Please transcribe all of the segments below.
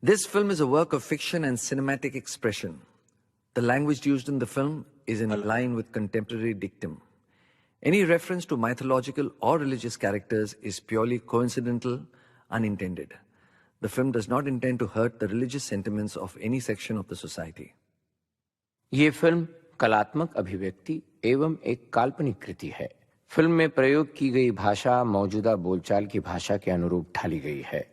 This film is a work of fiction and cinematic expression. The language used in the film is in line with contemporary dictum. Any reference to mythological or religious characters is purely coincidental, unintended. The film does not intend to hurt the religious sentiments of any section of the society. ये film कलात्मक अभिव्यक्ति एवं एक काल्पनिक कृति है। Film में प्रयोग की गई भाषा मौजूदा बोलचाल की भाषा के अनुरूप ढाली गई है।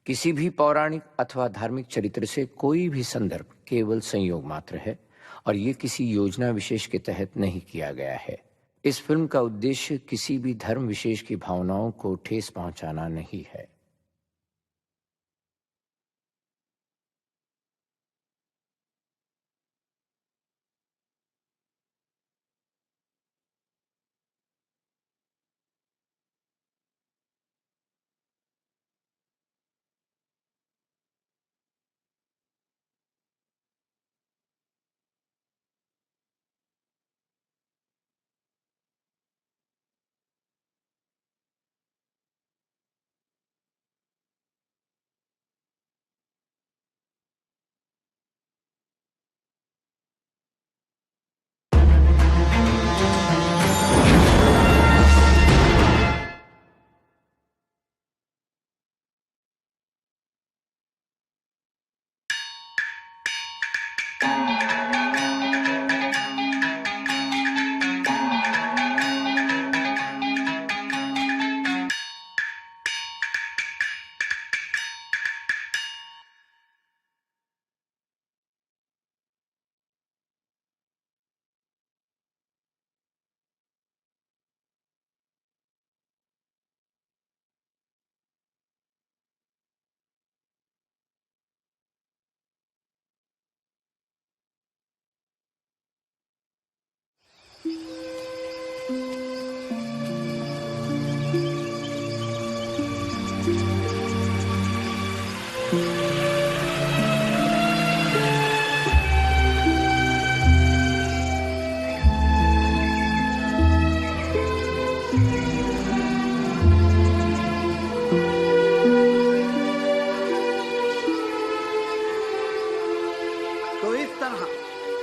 किसी भी पौराणिक अथवा धार्मिक चरित्र से कोई भी संदर्भ केवल संयोग मात्र है और ये किसी योजना विशेष के तहत नहीं किया गया है। इस फिल्म का उद्देश्य किसी भी धर्म विशेष की भावनाओं को ठेस पहुंचाना नहीं है।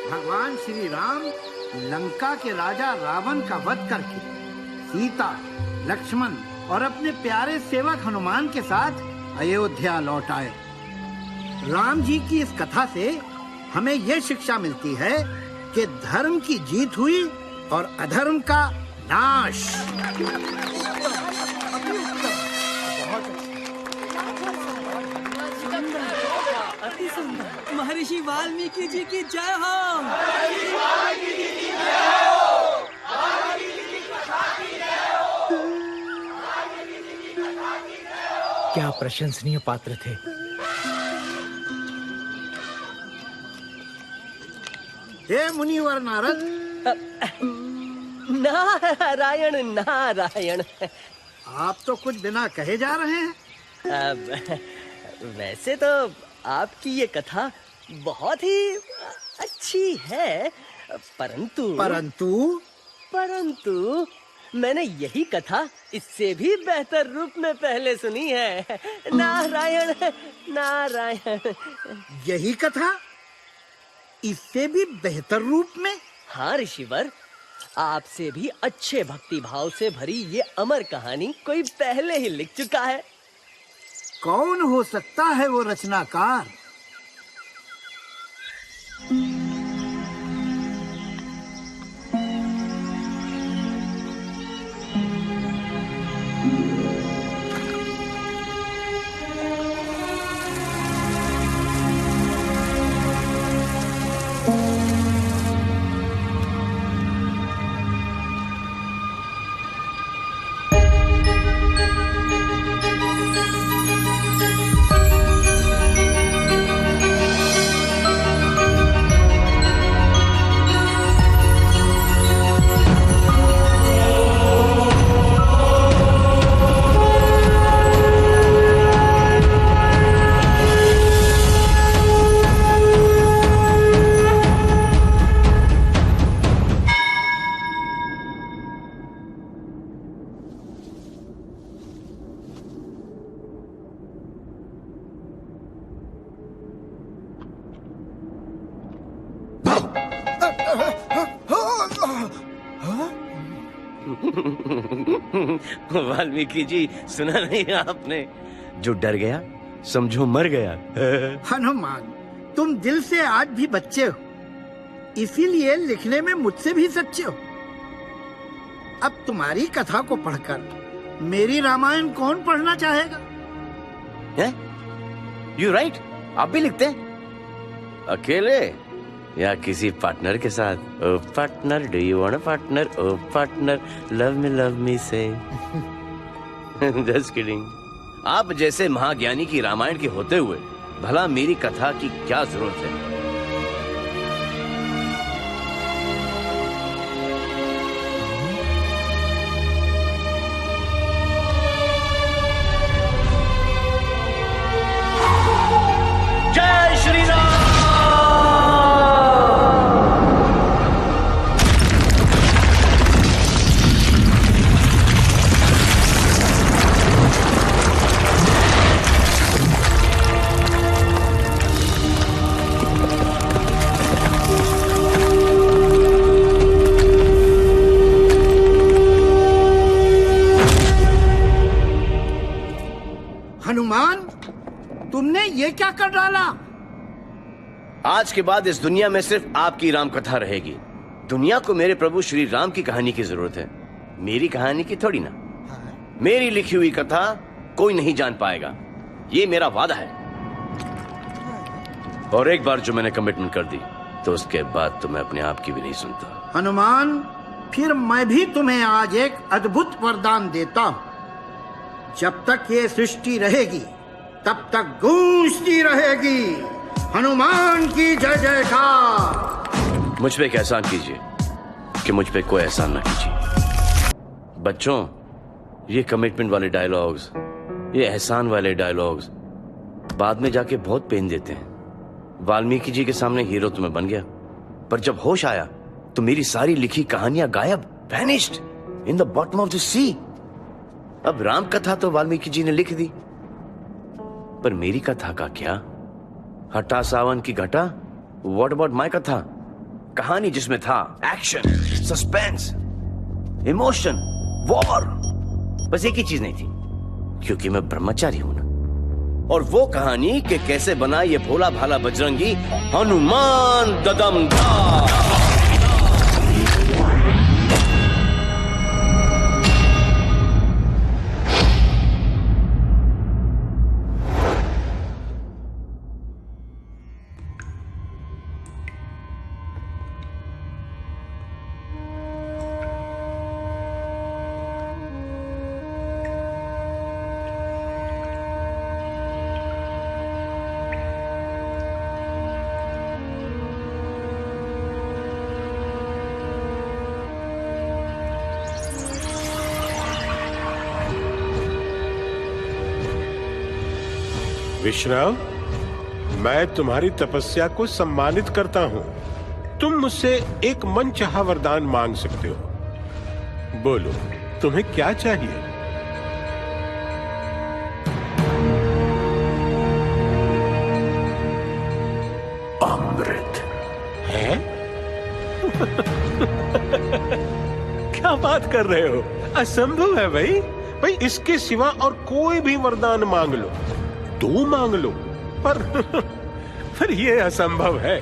भगवान श्री राम लंका के राजा रावण का वध करके सीता, लक्ष्मण और अपने प्यारे सेवक हनुमान के साथ अयोध्या लौट आए। राम जी की इस कथा से हमें यह शिक्षा मिलती है कि धर्म की जीत हुई और अधर्म का नाश। महर्षि वाल्मीकि जी की जय हो। क्या प्रशंसनीय पात्र थे। हे मुनिवर नारद। नारायण नारायण। आप तो कुछ बिना कहे जा रहे हैं। वैसे तो आपकी ये कथा बहुत ही अच्छी है, परंतु मैंने यही कथा इससे भी बेहतर रूप में पहले सुनी है। नारायण नारायण। यही कथा इससे भी बेहतर रूप में? हाँ ऋषिवर, आपसे भी अच्छे भक्ति भाव से भरी ये अमर कहानी कोई पहले ही लिख चुका है। कौन हो सकता है वो रचनाकार? वाल्मीकि जी, सुना नहीं आपने? जो डर गया समझो मर गया। हनुमान, तुम दिल से आज भी बच्चे हो, इसीलिए लिखने में मुझसे भी सच्चे हो। अब तुम्हारी कथा को पढ़कर मेरी रामायण कौन पढ़ना चाहेगा? यू राइट, आप भी लिखते हैं? अकेले या किसी पार्टनर के साथ? Oh partner, do you want a partner? Oh partner, love me से। Just kidding. आप जैसे महाज्ञानी की रामायण के होते हुए भला मेरी कथा की क्या जरूरत है? जय श्री राम। हनुमान, तुमने ये क्या कर डाला? आज के बाद इस दुनिया में सिर्फ आपकी राम कथा रहेगी। दुनिया को मेरे प्रभु श्री राम की कहानी की जरूरत है, मेरी कहानी की थोड़ी ना। मेरी लिखी हुई कथा कोई नहीं जान पाएगा, ये मेरा वादा है। और एक बार जो मैंने कमिटमेंट कर दी तो उसके बाद तो मैं अपने आप की भी नहीं सुनता। हनुमान, फिर मैं भी तुम्हें आज एक अद्भुत वरदान देता हूं। जब तक ये सृष्टि रहेगी तब तक गूंजती रहेगी हनुमान की जय जयकार। मुझ पे एक एहसान कीजिए कि मुझ पे कोई एहसान ना कीजिए। बच्चों, ये कमिटमेंट वाले डायलॉग्स, ये एहसान वाले डायलॉग्स बाद में जाके बहुत पेन देते हैं। वाल्मीकि जी के सामने हीरो तो मैं बन गया, पर जब होश आया तो मेरी सारी लिखी कहानियां गायब, vanished in the bottom of the sea. अब राम कथा तो वाल्मीकि जी ने लिख दी, पर मेरी कथा का क्या? हटा सावन की घटा। व्हाट अबाउट माय कथा? कहानी जिसमें था एक्शन, सस्पेंस, इमोशन, वॉर, बस एक ही चीज नहीं थी, क्योंकि मैं ब्रह्मचारी हूं ना। और वो कहानी कि कैसे बना ये भोला भाला बजरंगी हनुमान ददमधार। विश्राम, मैं तुम्हारी तपस्या को सम्मानित करता हूं। तुम मुझसे एक मनचाहा वरदान मांग सकते हो। बोलो, तुम्हें क्या चाहिए? अमृत है? क्या बात कर रहे हो? असंभव है भाई, इसके सिवा और कोई भी वरदान मांग लो, दो मांग लो, पर ये असंभव है।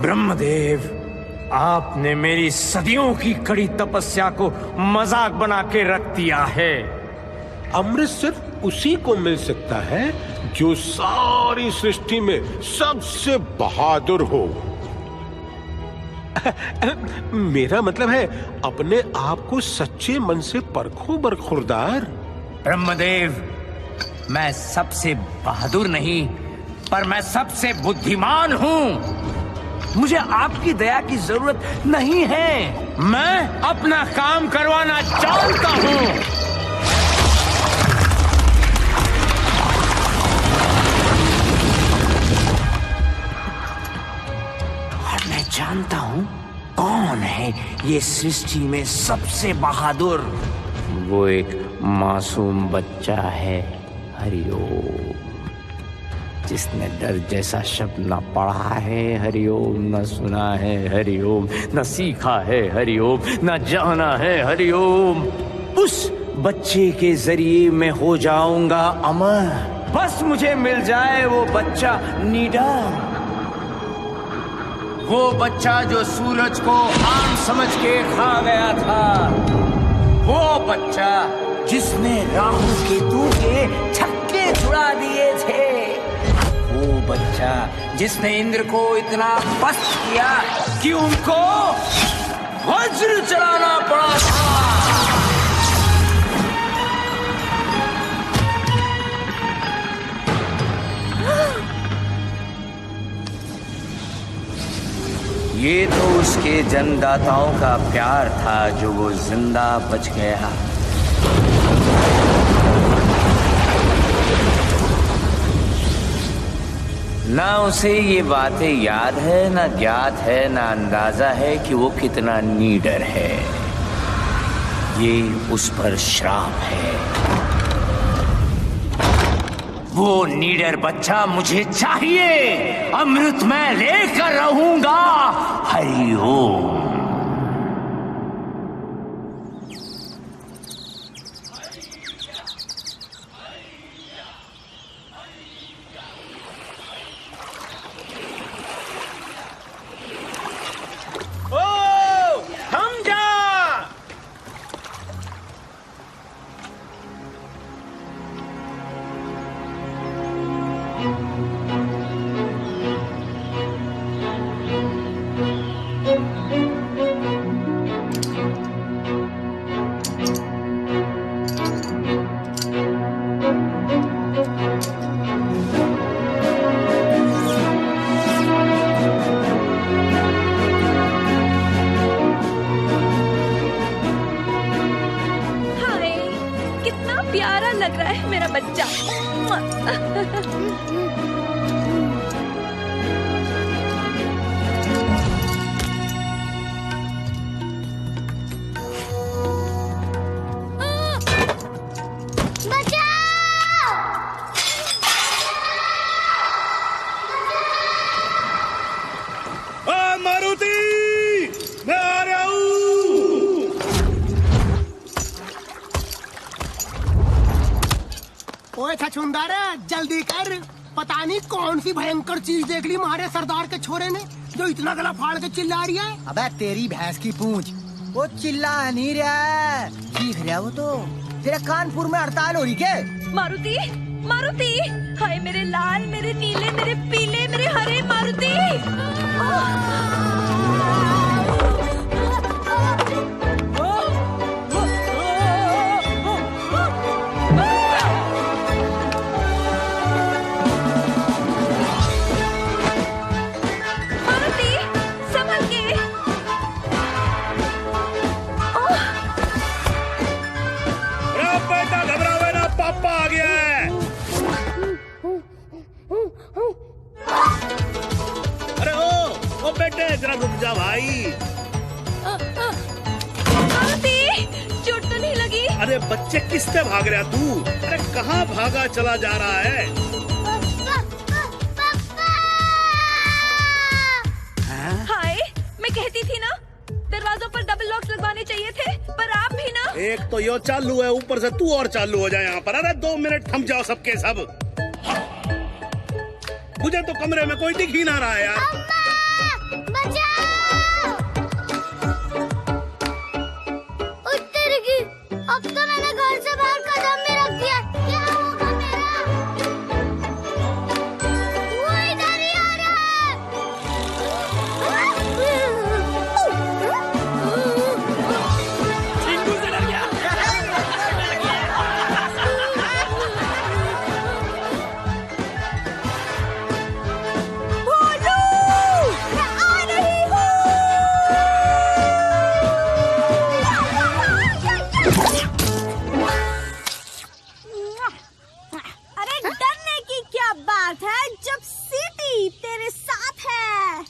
ब्रह्मदेव, आपने मेरी सदियों की कड़ी तपस्या को मजाक बना के रख दिया है। अमृत सिर्फ उसी को मिल सकता है जो सारी सृष्टि में सबसे बहादुर हो। मेरा मतलब है, अपने आप को सच्चे मन से परखो बरखुरदार। ब्रह्मदेव, मैं सबसे बहादुर नहीं, पर मैं सबसे बुद्धिमान हूँ। मुझे आपकी दया की जरूरत नहीं है। मैं अपना काम करवाना जानता हूँ। और मैं जानता हूँ कौन है ये सृष्टि में सबसे बहादुर। वो एक मासूम बच्चा है। हरिओम। जिसने डर जैसा शब्द न पढ़ा है हरिओम, न सुना है हरिओम, न सीखा है हरिओम, न जाना है हरिओम, उस बच्चे के जरिए मैं हो जाऊंगा अमर। बस मुझे मिल जाए वो बच्चा नीडर, वो बच्चा जो सूरज को आम समझ के खा गया था, वो बच्चा जिसने राहु केतु के छक्के छुड़ा दिए थे, वो बच्चा जिसने इंद्र को इतना पस्त किया कि उनको वज्र चलाना पड़ा था। ये तो उसके जन्मदाताओं का प्यार था जो वो जिंदा बच गया। ना उसे ये बातें याद है, ना ज्ञात है, ना अंदाजा है कि वो कितना नीडर है। ये उस पर श्राप है। वो नीडर बच्चा मुझे चाहिए, अमृत मैं लेकर रहूंगा। हरि ओम। प्यारा लग रहा है मेरा बच्चा। मारुति, मैं आ रहा हूँ। ओए छछुंदर, जल्दी कर। पता नहीं कौन सी भयंकर चीज देख ली हमारे सरदार के छोरे ने जो इतना गला फाड़ के चिल्ला रही है। अबे तेरी भैंस की पूंछ, वो चिल्ला नहीं रहा है, चीख रहा है वो तो। तेरे कानपुर में हड़ताल हो रही क्या? मारुति, मारुति, हाय मेरे लाल, मेरे नीले, मेरे पीले, मेरे हरे मारुति। जरा रुक जा भाई। चोट तो नहीं लगी? अरे बच्चे किससे भाग रहा तू? अरे कहाँ भागा चला जा रहा है? हाय, मैं कहती थी ना दरवाजों पर डबल लॉक्स लगवाने चाहिए थे, पर आप भी ना। एक तो यो चालू है, ऊपर से तू और चालू हो जाए यहाँ पर। अरे 2 मिनट थम जाओ सबके सब। मुझे तो कमरे में कोई दिख ही ना रहा है यार। अब तो मैंने घर से बाहर कदम नहीं रख दिया। क्या होगा मेरा? वो इधर ही आ रहा है। चिंटू से डर गया। बोलो, मैं आ रही हूँ। जब सिटी तेरे साथ है।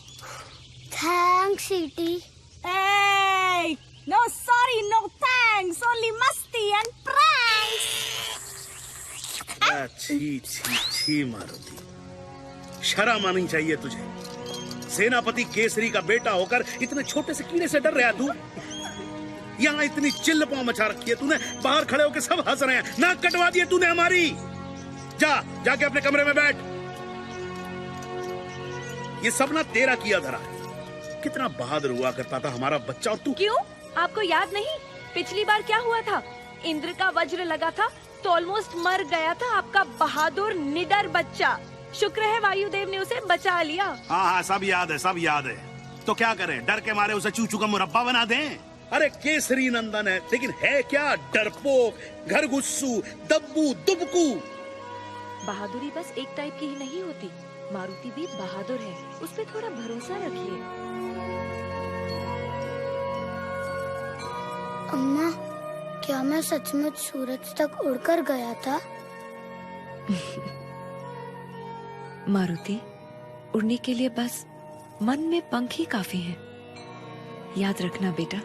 Thanks city. No sorry, no thanks, only मस्ती and pranks. छी छी छी मारुति, शर्म आनी चाहिए तुझे। सेनापति केसरी का बेटा होकर इतने छोटे से कीड़े से डर रहा तू? यहाँ इतनी चिल्ल पांव मचा रखी है तूने, बाहर खड़े होकर सब हंस रहे हैं, नाक कटवा दिए तूने हमारी। जाके अपने कमरे में बैठ। ये सब ना तेरा किया धरा है। कितना बहादुर हुआ करता था हमारा बच्चा, और तू। क्यों, आपको याद नहीं पिछली बार क्या हुआ था? इंद्र का वज्र लगा था तो ऑलमोस्ट मर गया था आपका बहादुर निडर बच्चा। शुक्र है वायुदेव ने उसे बचा लिया। हाँ, सब याद है, सब याद है। तो क्या करें, डर के मारे उसे चूचू का मुरब्बा बना दें? अरे केसरी नंदन है, लेकिन है क्या? डरपोक, घर गुस्सू, दब्बू, दुबकू। बहादुरी बस एक टाइप की ही नहीं होती, मारुति भी बहादुर है, उस पे थोड़ा भरोसा रखिए। अम्मा, क्या मैं सचमुच सूरज तक उड़कर गया था? मारुति, उड़ने के लिए बस मन में पंख ही काफी हैं। याद रखना बेटा।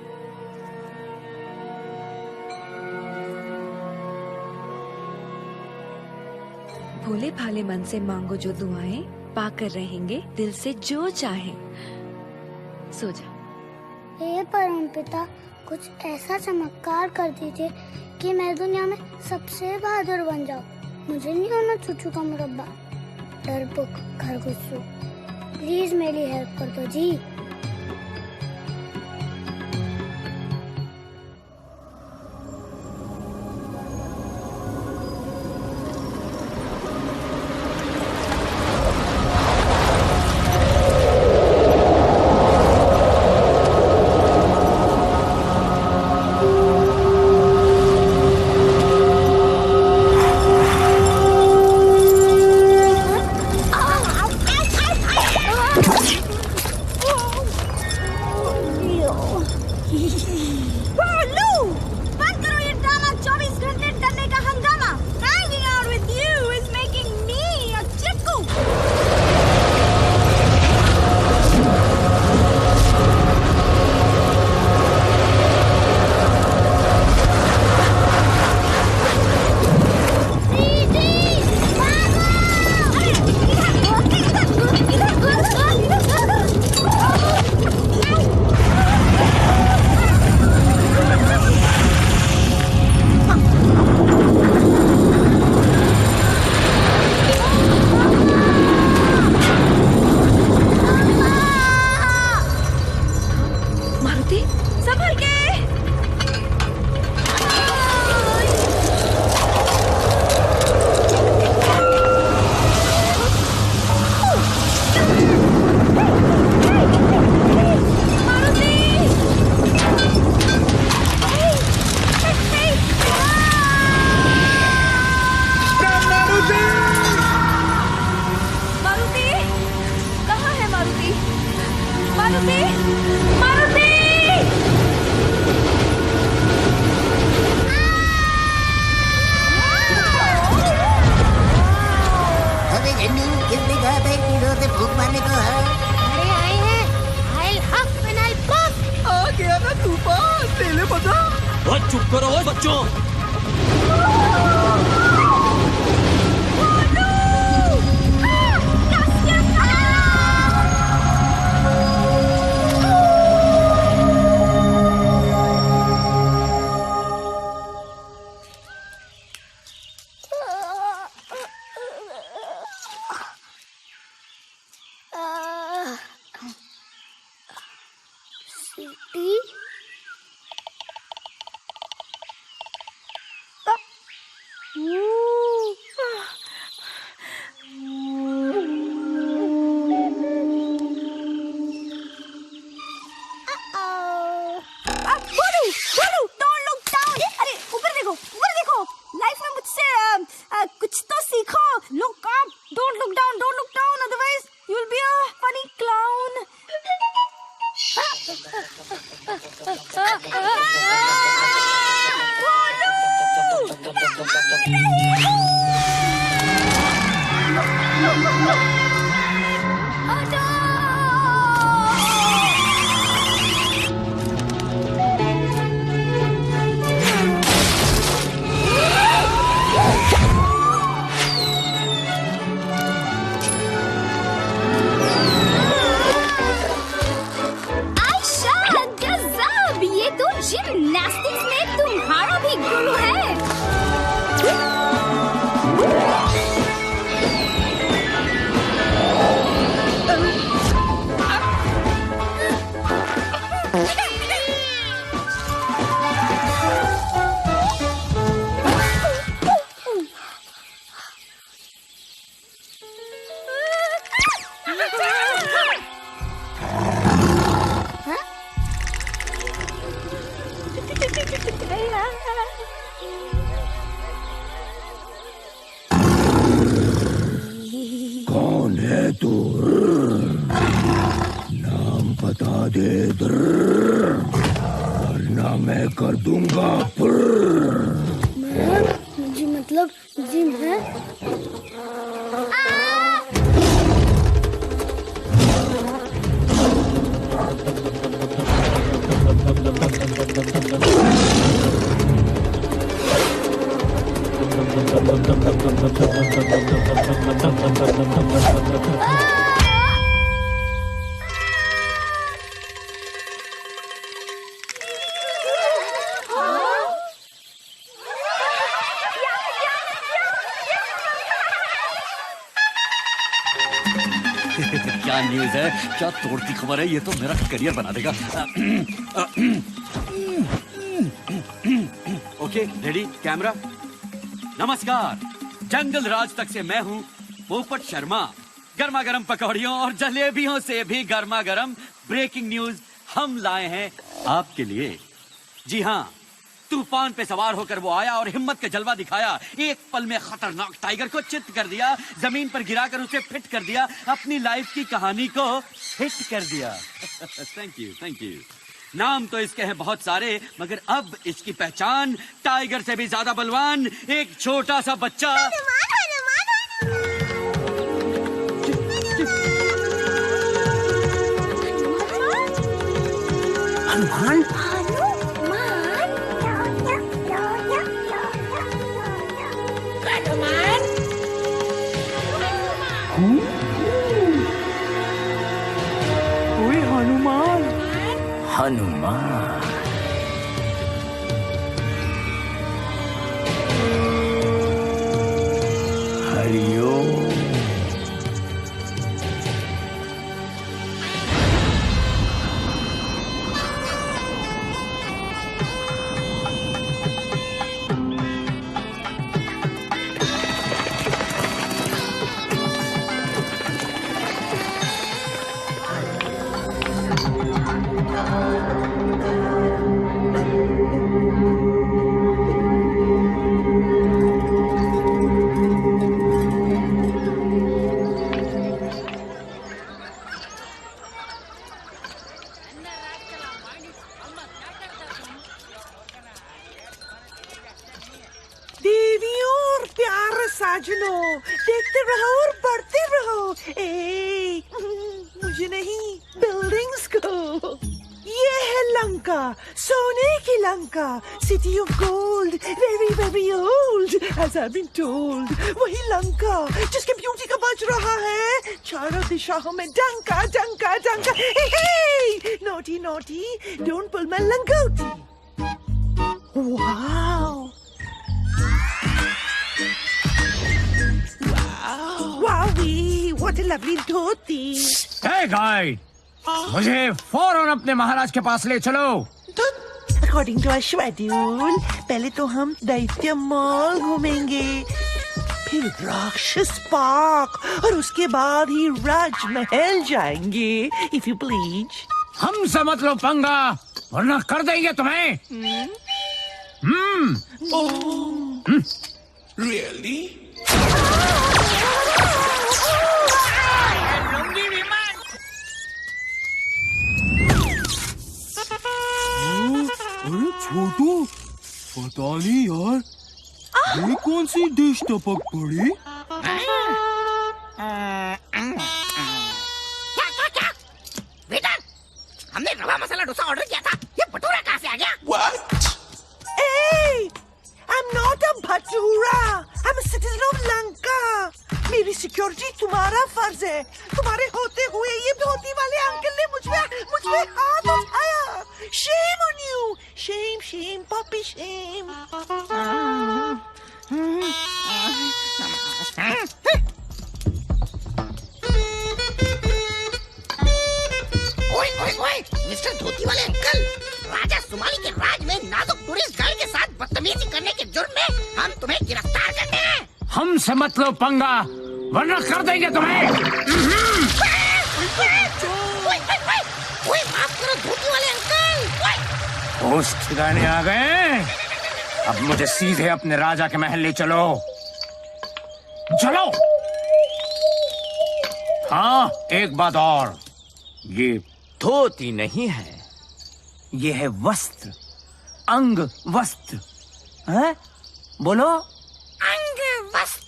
भोले भाले मन से मांगो जो दुआएं, पाकर रहेंगे दिल से जो चाहे। सो जा। हे परमपिता, कुछ ऐसा चमत्कार कर दीजिए कि मैं दुनिया में सबसे बहादुर बन जाऊं। मुझे नहीं होना चूचू का मुरब्बा, डरपोक, घर गुस्सू। प्लीज मेरी हेल्प कर दो जी। चुप करो बच्चों। नास्टिक में तुम्हारा भी गुरु है। कौन है तू? नाम बता दे वरना मैं कर दूंगा। जी मतलब जी मैं क्या न्यूज़ है? क्या तोड़ती खबर है? ये तो मेरा करियर बना देगा। Okay, ready, camera. नमस्कार, जंगल राज तक से मैं हूँ पोपट शर्मा। गर्मा गर्म पकौड़ियों और जलेबियों से भी गर्मा गर्म ब्रेकिंग न्यूज हम लाए हैं आपके लिए। जी हाँ, तूफान पे सवार होकर वो आया और हिम्मत का जलवा दिखाया। एक पल में खतरनाक टाइगर को चित कर दिया, जमीन पर गिराकर उसे फिट कर दिया, अपनी लाइफ की कहानी को हिट कर दिया। Thank you, thank you. नाम तो इसके हैं बहुत सारे, मगर अब इसकी पहचान टाइगर से भी ज्यादा बलवान एक छोटा सा बच्चा। हनुमान हनुमान। हरिओम। साजनो, देखते रहो और बढ़ते रहो। मुझे नहीं, बिल्डिंग्स को। ये है लंका, सोने की Lanka, city of gold, very very old, as I been told. वही लंका जिसके ब्यूटी का बज रहा है चारों दिशाओं में डंका डंका डंका। Naughty naughty, don't pull my langoti. Wow Wowie, what a lovely dhoti. Hey guide, मुझे फौरन अपने महाराज के पास ले चलो। According to our schedule, पहले तो हम दैत्य मॉल घूमेंगे, फिर राक्षस पार्क और उसके बाद ही राजमहल जाएंगे, if you please। हमसे मत लो पंगा, वरना कर देंगे तुम्हें। Really? अरे छोटू, पता नहीं यार, ये कौन सी डिश टपक पड़ी? क्या? वेटर, हमने रवा मसाला डोसा ऑर्डर किया था, ये भटूरा कहाँ से आ गया? What? Hey, I'm not a bhatura, I'm a citizen of Lanka। मेरी सिक्योरिटी तुम्हारा फर्ज है। तुम्हारे होते हुए ये धोती वाले अंकल ने मुझ पे हाथ उठाया। Shame on you, Shame, shame, puppy shame. ओए ओए ओए मिस्टर धोती वाले अंकल, राजा सुमाली के राज में नाजुक टूरिस्ट गाइड के साथ बदतमीजी करने के जुर्म में हम तुम्हें गिरफ्तार करते हैं। हमसे मत लो पंगा, वरना कर देंगे तुम्हें। ओए माफ करो धोती वाले अंकल। होश ठिकाने आ गए? अब मुझे सीधे अपने राजा के महल ले चलो। चलो। हाँ, एक बात और, ये धोती नहीं है, ये है वस्त्र, अंग वस्त्र। हैं? बोलो। अंग वस्त्र।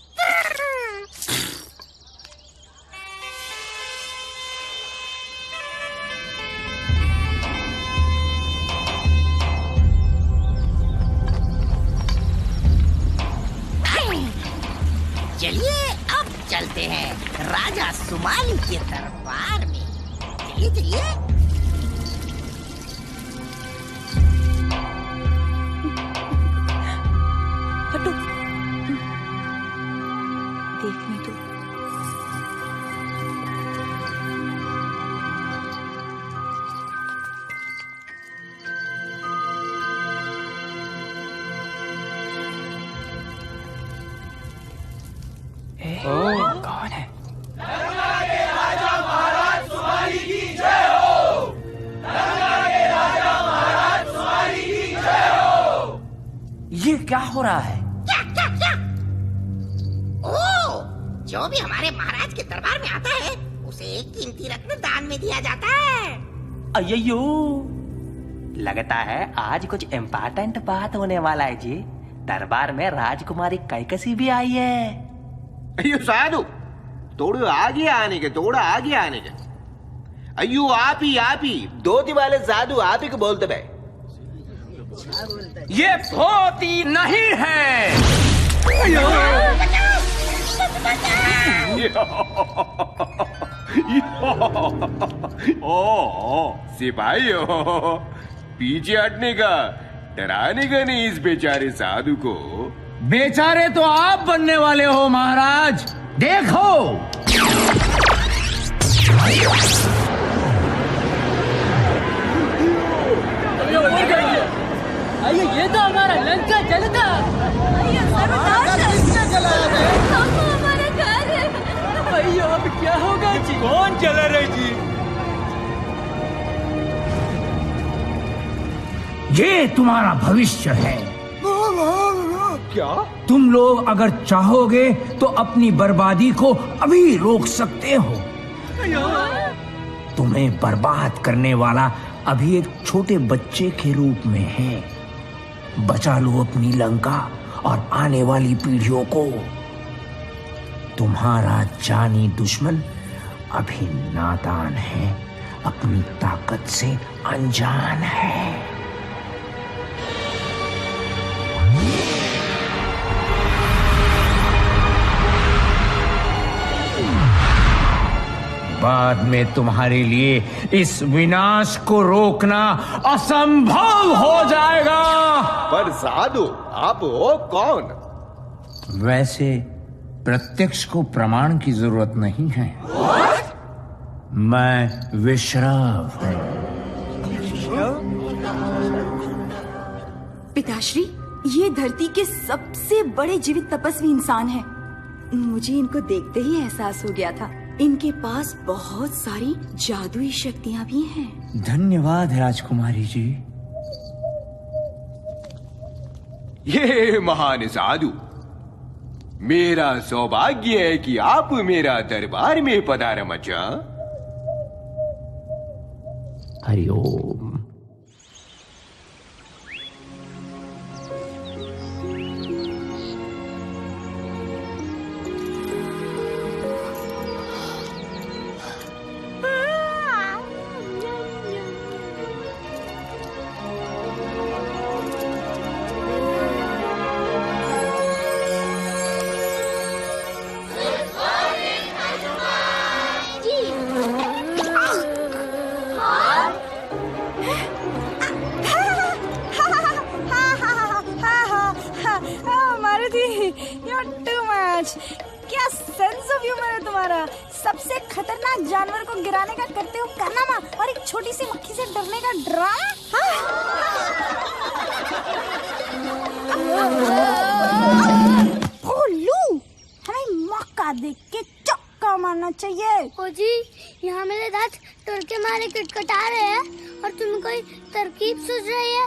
चलिए अब चलते हैं राजा सुमाली के दरबार में। चलिए चलिए। हटो, देखने दो। कौन है? ये क्या हो रहा है? क्या क्या क्या? ओ, जो भी हमारे महाराज के दरबार में आता है उसे एक कीमती रत्न दान में दिया जाता है। अय्यो, लगता है आज कुछ इम्पोर्टेंट बात होने वाला है जी। दरबार में राजकुमारी कैकसी भी आई है। अयो साधु, थोड़ा आगे आने के, थोड़ा आगे आने के। अयो आप ही धोती वाले साधु आप ही को बोलते भाई। ये धोती नहीं है। ओ सिपाही हो, पीछे हटने का, डराने का नहीं इस बेचारे साधु को। बेचारे तो आप बनने वाले हो महाराज, देखो। अरे ये तो हमारा लंका जल का। हमारा घर है। भैया अब क्या होगा जी? कौन चला रहे जी? ये तुम्हारा भविष्य है। क्या? तुम लोग अगर चाहोगे तो अपनी बर्बादी को अभी रोक सकते हो। तुम्हें बर्बाद करने वाला अभी एक छोटे बच्चे के रूप में है। बचा लो अपनी लंका और आने वाली पीढ़ियों को। तुम्हारा जानी दुश्मन अभी नादान है, अपनी ताकत से अनजान है। बाद में तुम्हारे लिए इस विनाश को रोकना असंभव हो जाएगा। पर साधु आप हो कौन? वैसे प्रत्यक्ष को प्रमाण की जरूरत नहीं है। मैं विश्राव हूं। पिताश्री, ये धरती के सबसे बड़े जीवित तपस्वी इंसान हैं। मुझे इनको देखते ही एहसास हो गया था, इनके पास बहुत सारी जादुई शक्तियां भी हैं। धन्यवाद राजकुमारी जी। ये महान साधु, मेरा सौभाग्य है कि आप मेरा दरबार में पधारा मचा। हरिओम। ह्यूमर है तुम्हारा। सबसे खतरनाक जानवर को गिराने का करते हो कारनामा और एक छोटी सी मक्खी से डरने का ड्रामा। भोलू, हमें मौका देख के चक्का मारना चाहिए। ओ जी, यहाँ मेरे दांत डर के मारे कटकटा रहे हैं और तुम्हें कोई तरकीब सूझ रही है?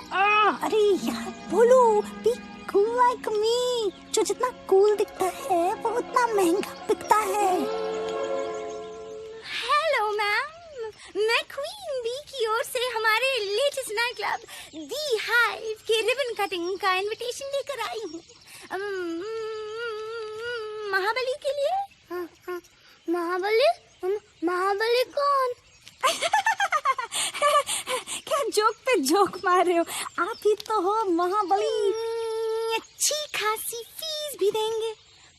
अरे यार भोलू, बी कूल लाइक मी। जो जितना कूल दिखता है वो उतना महंगा बिकता है। हेलो मैम, मैं क्वीन बी की ओर से हमारे लेटेस्ट नाइट क्लब दी हाइव के रिबन कटिंग का इनविटेशन लेकर आई हूँ महाबली के लिए। महाबली? महाबली कौन? क्या जोक पे जोक मार रहे हो? आप ही तो हो महाबली। अच्छी खासी फीस भी देंगे,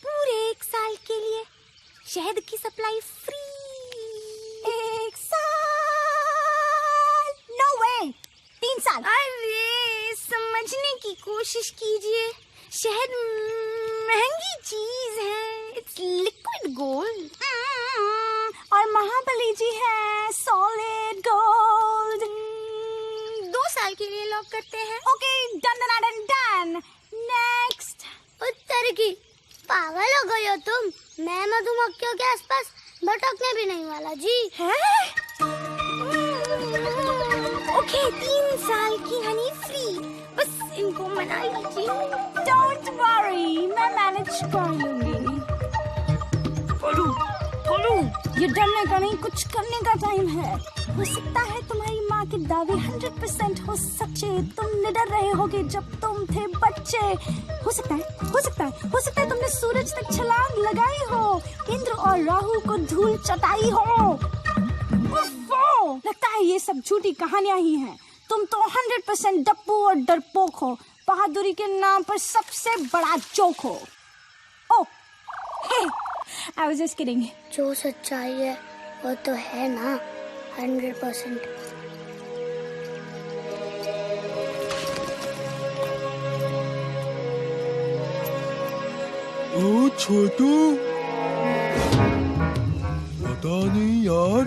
पूरे 1 साल के लिए। शहद की सप्लाई फ्री। 1 साल? नो वे, 3 साल। अरे समझने की कोशिश कीजिए, शहद महंगी चीज है, इट्स लिक्विड गोल्ड। और महाबली जी है सॉलिड गोल्ड। 2 साल के लिए लॉक करते हैं। Okay, done. नेक्स्ट। उत्तर की पागल हो गई हो तुम? मैं मधुमक्खियों के आसपास भटकने भी नहीं वाला जी। ओके, 3 साल की हनी फ्री, बस इनको मना लीजिए। डोंट वरी, मैं मैनेज कर लूंगी। बोलू, ये डरने का नहीं, कुछ करने का टाइम है। हो सकता है तुम्हारी माँ के दावे 100% हो सच्चे। तुम निडर रहे होगे जब तुम थे बच्चे। हो सकता है तुमने सूरज तक छलांग लगाई हो, इंद्र और राहु को धूल चटाई हो। लगता है ये सब झूठी कहानियां ही हैं। तुम तो 100% डप्पू और डरपोक हो, बहादुरी के नाम पर सबसे बड़ा जोक हो। ओह, हे, I was just kidding. जो सच्चाई है वो तो है ना 100%। ओ छोटू, पता नहीं यार,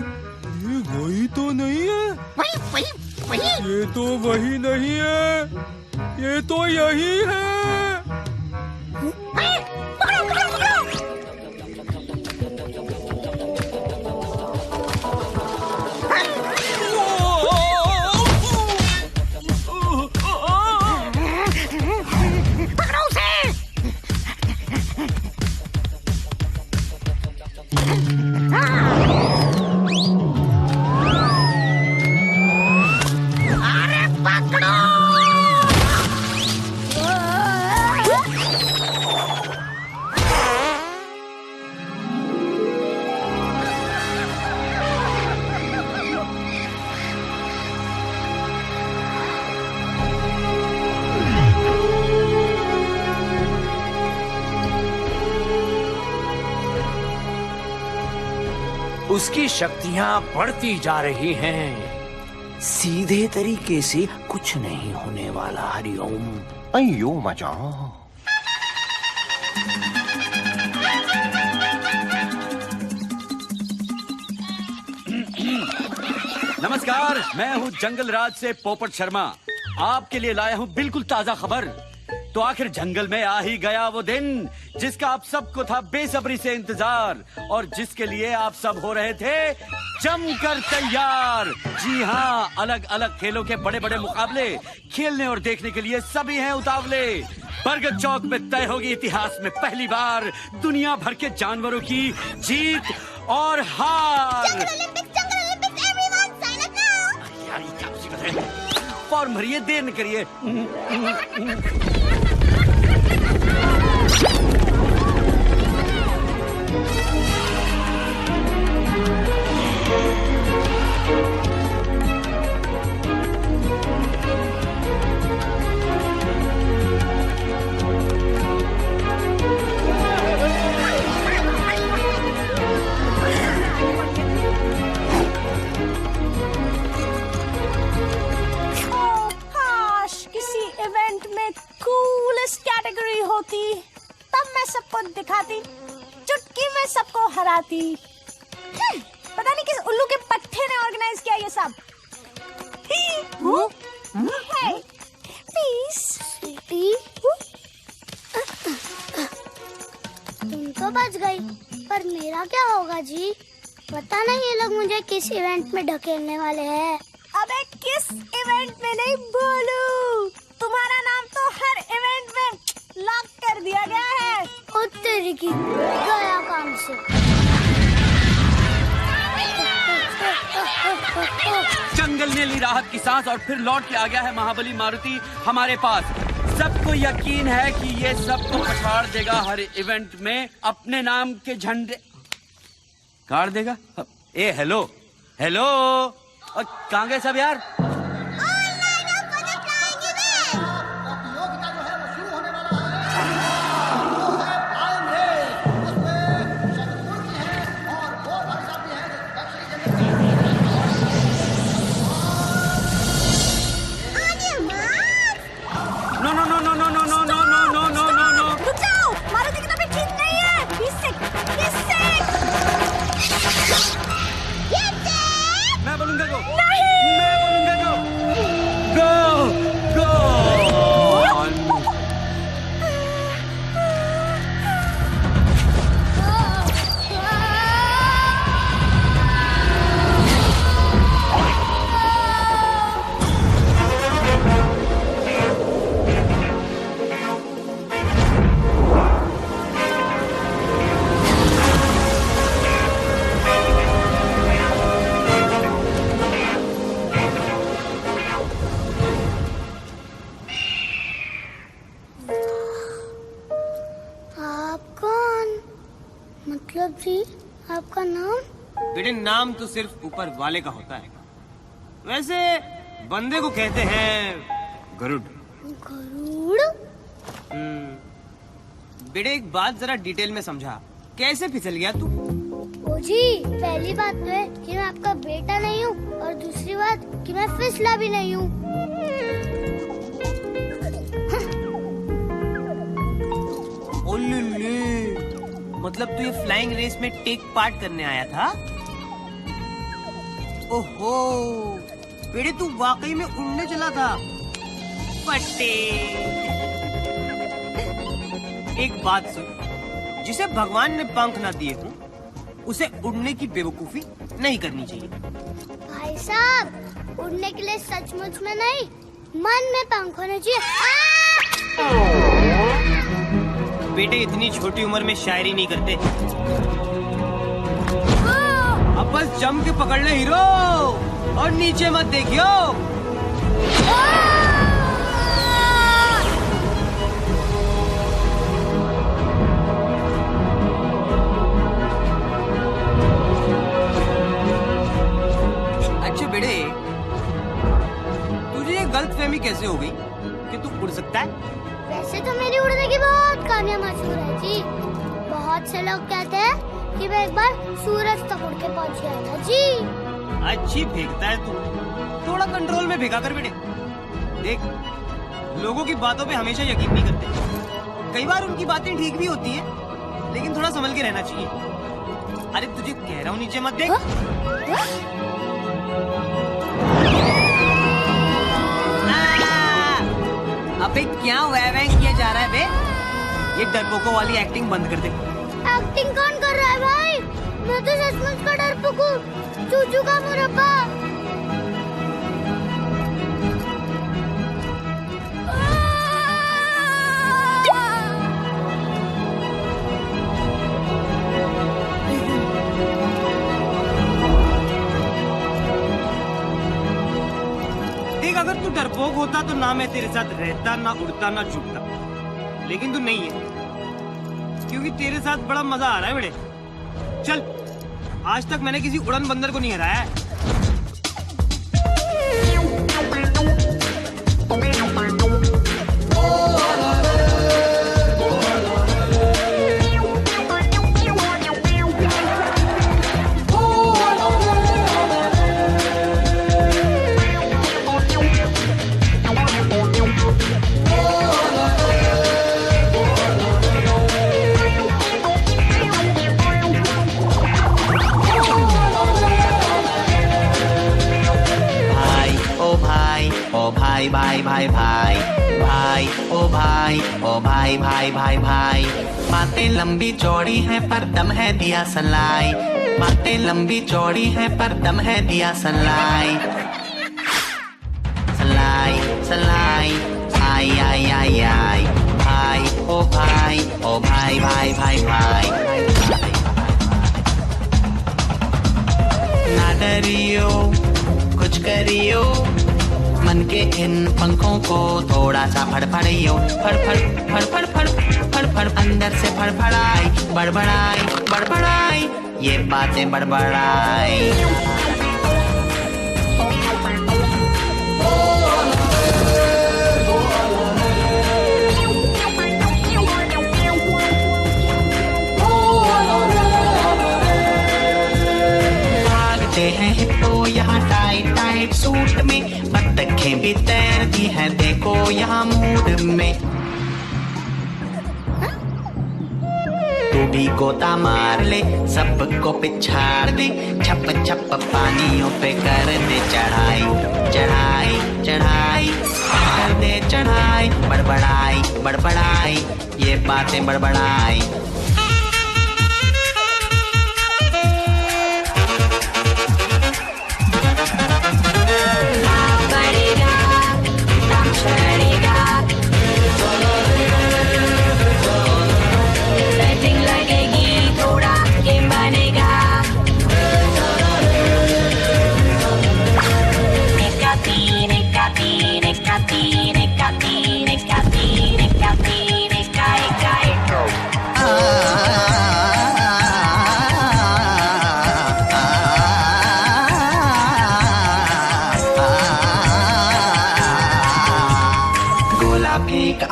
ये वही तो नहीं है। वही। ये तो वही नहीं है, ये तो यही है। उसकी शक्तियां बढ़ती जा रही हैं। सीधे तरीके से कुछ नहीं होने वाला। हरिओम। अयो मजा। नमस्कार, मैं हूँ जंगल राज से पोपट शर्मा। आपके लिए लाया हूँ बिल्कुल ताजा खबर। तो आखिर जंगल में आ ही गया वो दिन जिसका आप सबको था बेसब्री से इंतजार और जिसके लिए आप सब हो रहे थे जमकर तैयार। जी हाँ, अलग अलग खेलों के बड़े बड़े मुकाबले खेलने और देखने के लिए सभी हैं उतावले। बरगद चौक में तय होगी इतिहास में पहली बार दुनिया भर के जानवरों की जीत और हार। यार ये क्या मुसीबत है? फॉर्म भरिए, देर न करिए। कैटेगरी होती तब मैं सबको दिखाती चुटकी में सबको हराती। पता नहीं किस उल्लू के पट्टे ने ऑर्गेनाइज किया ये सब। प्लीज स्वीटी, तुम तो बच गई, पर मेरा क्या होगा जी? पता नहीं ये लोग मुझे किस इवेंट में ढकेलने वाले हैं। अबे किस इवेंट में नहीं बोलू, तुम्हारा नाम तो हर इवेंट में लॉक कर दिया गया है। ओ तेरी की गया काम से। जंगल ने ली राहत की सांस और फिर लौट के आ गया है महाबली मारुति हमारे पास। सबको यकीन है कि ये सबको पछाड़ देगा, हर इवेंट में अपने नाम के झंडे गाड़ देगा। ए हेलो हेलो, और कहाँ गए सब यार? मतलब जी आपका नाम? बेटे नाम तो सिर्फ ऊपर वाले का होता है, वैसे बंदे को कहते हैं गरुड़। गरुड़? बेटे एक बात जरा डिटेल में समझा, कैसे फिसल गया तू? ओ जी, पहली बात तो है कि मैं आपका बेटा नहीं हूँ, और दूसरी बात कि मैं फिसला भी नहीं हूँ। मतलब तू ये फ्लाइंग रेस में टेक पार्ट करने आया था? ओहो, बेटे तू वाकई में उड़ने चला था। फटे। एक बात सुन, जिसे भगवान ने पंख ना दिए हों, उसे उड़ने की बेवकूफी नहीं करनी चाहिए। भाई साहब, उड़ने के लिए सचमुच में नहीं, मन में पंख होने चाहिए। बेटे इतनी छोटी उम्र में शायरी नहीं करते। अब बस जम के पकड़ ले हीरो, और नीचे मत देखियो। अच्छा बेटे, तुझे ये गलतफहमी कैसे हो गई कि तू उड़ सकता है? वैसे तो मेरी उड़ने की बहुत कहानियाँ मशहूर है जी। बहुत से लोग कहते हैं कि मैं एक बार सूरज तक उड़ के पहुँच गया था जी। अच्छी फेंकता है तू, थोड़ा कंट्रोल में फेंका कर बेटे। देख, लोगों की बातों पे हमेशा यकीन नहीं करते। कई बार उनकी बातें ठीक भी होती है, लेकिन थोड़ा संभल के रहना चाहिए। अरे तुझे कह रहा हूँ नीचे मत देख। अबे क्या वैं किया जा रहा है बे? ये डरपोकों वाली एक्टिंग बंद कर दे। एक्टिंग कौन कर रहा है भाई? मैं तो सचमुच का डरपोक हूँ, चूचू का मुरब्बा। देख, अगर तू डरपोक होता तो ना मैं तेरे साथ रहता, ना उड़ता, ना छूटता। लेकिन तू नहीं है, क्योंकि तेरे साथ बड़ा मजा आ रहा है बेटे। चल, आज तक मैंने किसी उड़न बंदर को नहीं हराया है। भाई, ओ भाई भाई भाई भाई। बातें लंबी चौड़ी हैं पर दम है दिया सलाई, बातें लंबी चौड़ी हैं पर दम है दिया सलाई। सलाई सलाई आई आई आई आई, भाई ओ भाई, ओ भाई भाई भाई भाई। ना डरियो कुछ करियो, मन के इन पंखों को थोड़ा सा फड़फड़ियो, फड़ फड़ फड़ फड़ फड़ फड़ फड़ अंदर से फड़फड़ाई, बड़बड़ाई बड़बड़ाई, ये बातें बड़बड़ाई। हैं हिप्पो यहाँ टाइट टाइट सूट में, बत्तखें भी तैरती हैं देखो यहाँ मूड में। तू भी गोता मार ले, सबको पिछाड़ दे, छप छप पानियों पे कर दे चढ़ाई, चढ़ाई चढ़ाई कर दे चढ़ाई, बड़बड़ाई बड़बड़ाई, ये बातें बड़बड़ाई।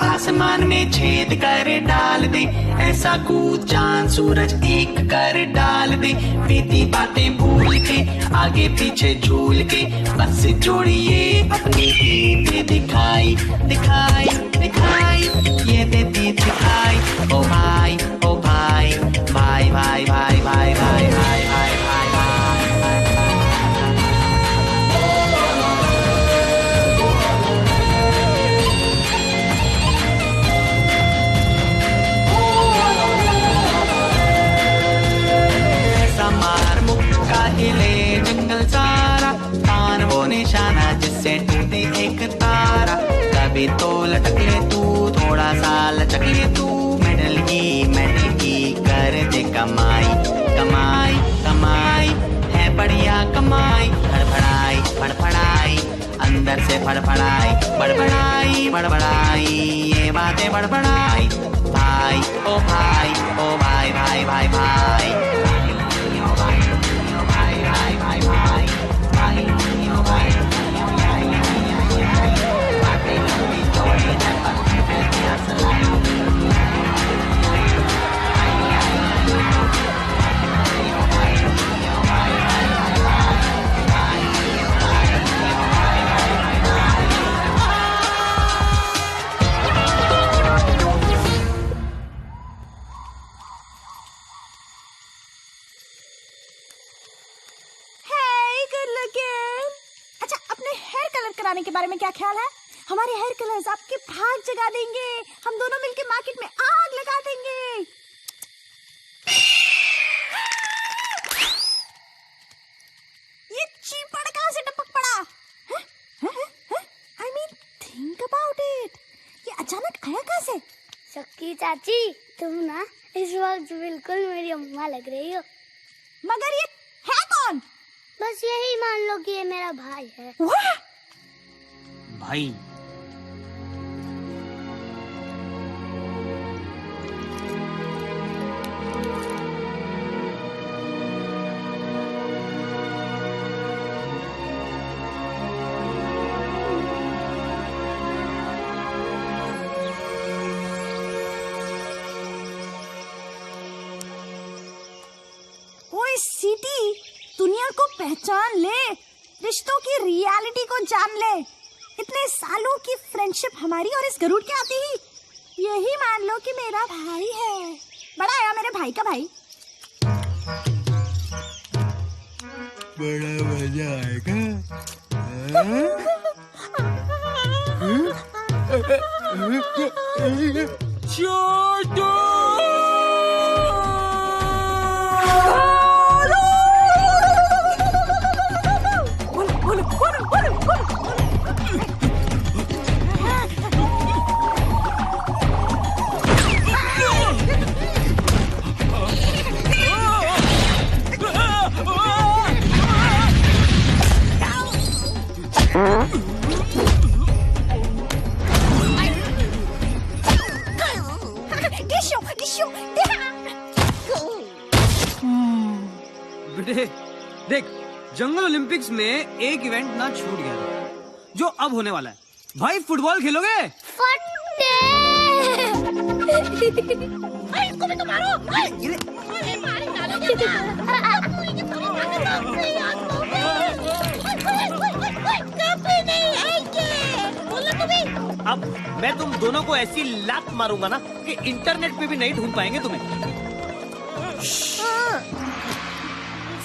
आसमान में छेद कर डाल दे, ऐसा कूद चांद सूरज एक कर डाल दे। बीती बातें भूल के आगे पीछे झूल के, बस जोड़िए अपनी ही दिखाई दिखाई दिखाई, ये देती दिखाई। ओ भाई ओ भाई भाई भाई भाई भाई भाई भाई भाई भाई भाई। हिले जंगल सारा, तान वो निशाना जिससे टूटे एक तारा। कभी तो लटक ले तू, थोड़ा सा लचक ले तू, मेडल की कर दे कमाई कमाई कमाई, है बढ़िया कमाई। फड़फड़ाई फड़फड़ाई अंदर से फड़फड़ाई, बड़बड़ाई बड़बड़ाई, ये बातें बड़बड़ाई। भाई ओ भाई, ओ भाई भाई भाई भाई, के बारे में क्या ख्याल है? हमारे हेयर कलर्स आपके भाग जगा देंगे, हम दोनों मिलके मार्केट में आग लगा देंगे। ये चीपड़ कहाँ से टपक पड़ा? I mean, think about it. ये अचानक आया कहाँ से? सक्की चाची, तुम ना इस वक्त बिल्कुल मेरी अम्मा लग रही हो। मगर ये है कौन? बस यही मान लो कि ये मेरा भाई है। भाई ओए सिटी, दुनिया को पहचान ले, रिश्तों की रियलिटी को जान ले। इतने सालों की फ्रेंडशिप हमारी और इस गरुड़ के आती ही यही मान लो कि मेरा भाई है। बड़ा आया मेरे भाई का भाई। बड़ा मजा आएगा। छोटू बेटे देख, जंगल ओलंपिक्स में एक इवेंट ना छूट गया था, जो अब होने वाला है। भाई फुटबॉल खेलोगे? इसको भी तो मारो। अब मैं तुम दोनों को ऐसी लात मारूंगा ना कि इंटरनेट पे भी नहीं ढूंढ पाएंगे तुम्हें।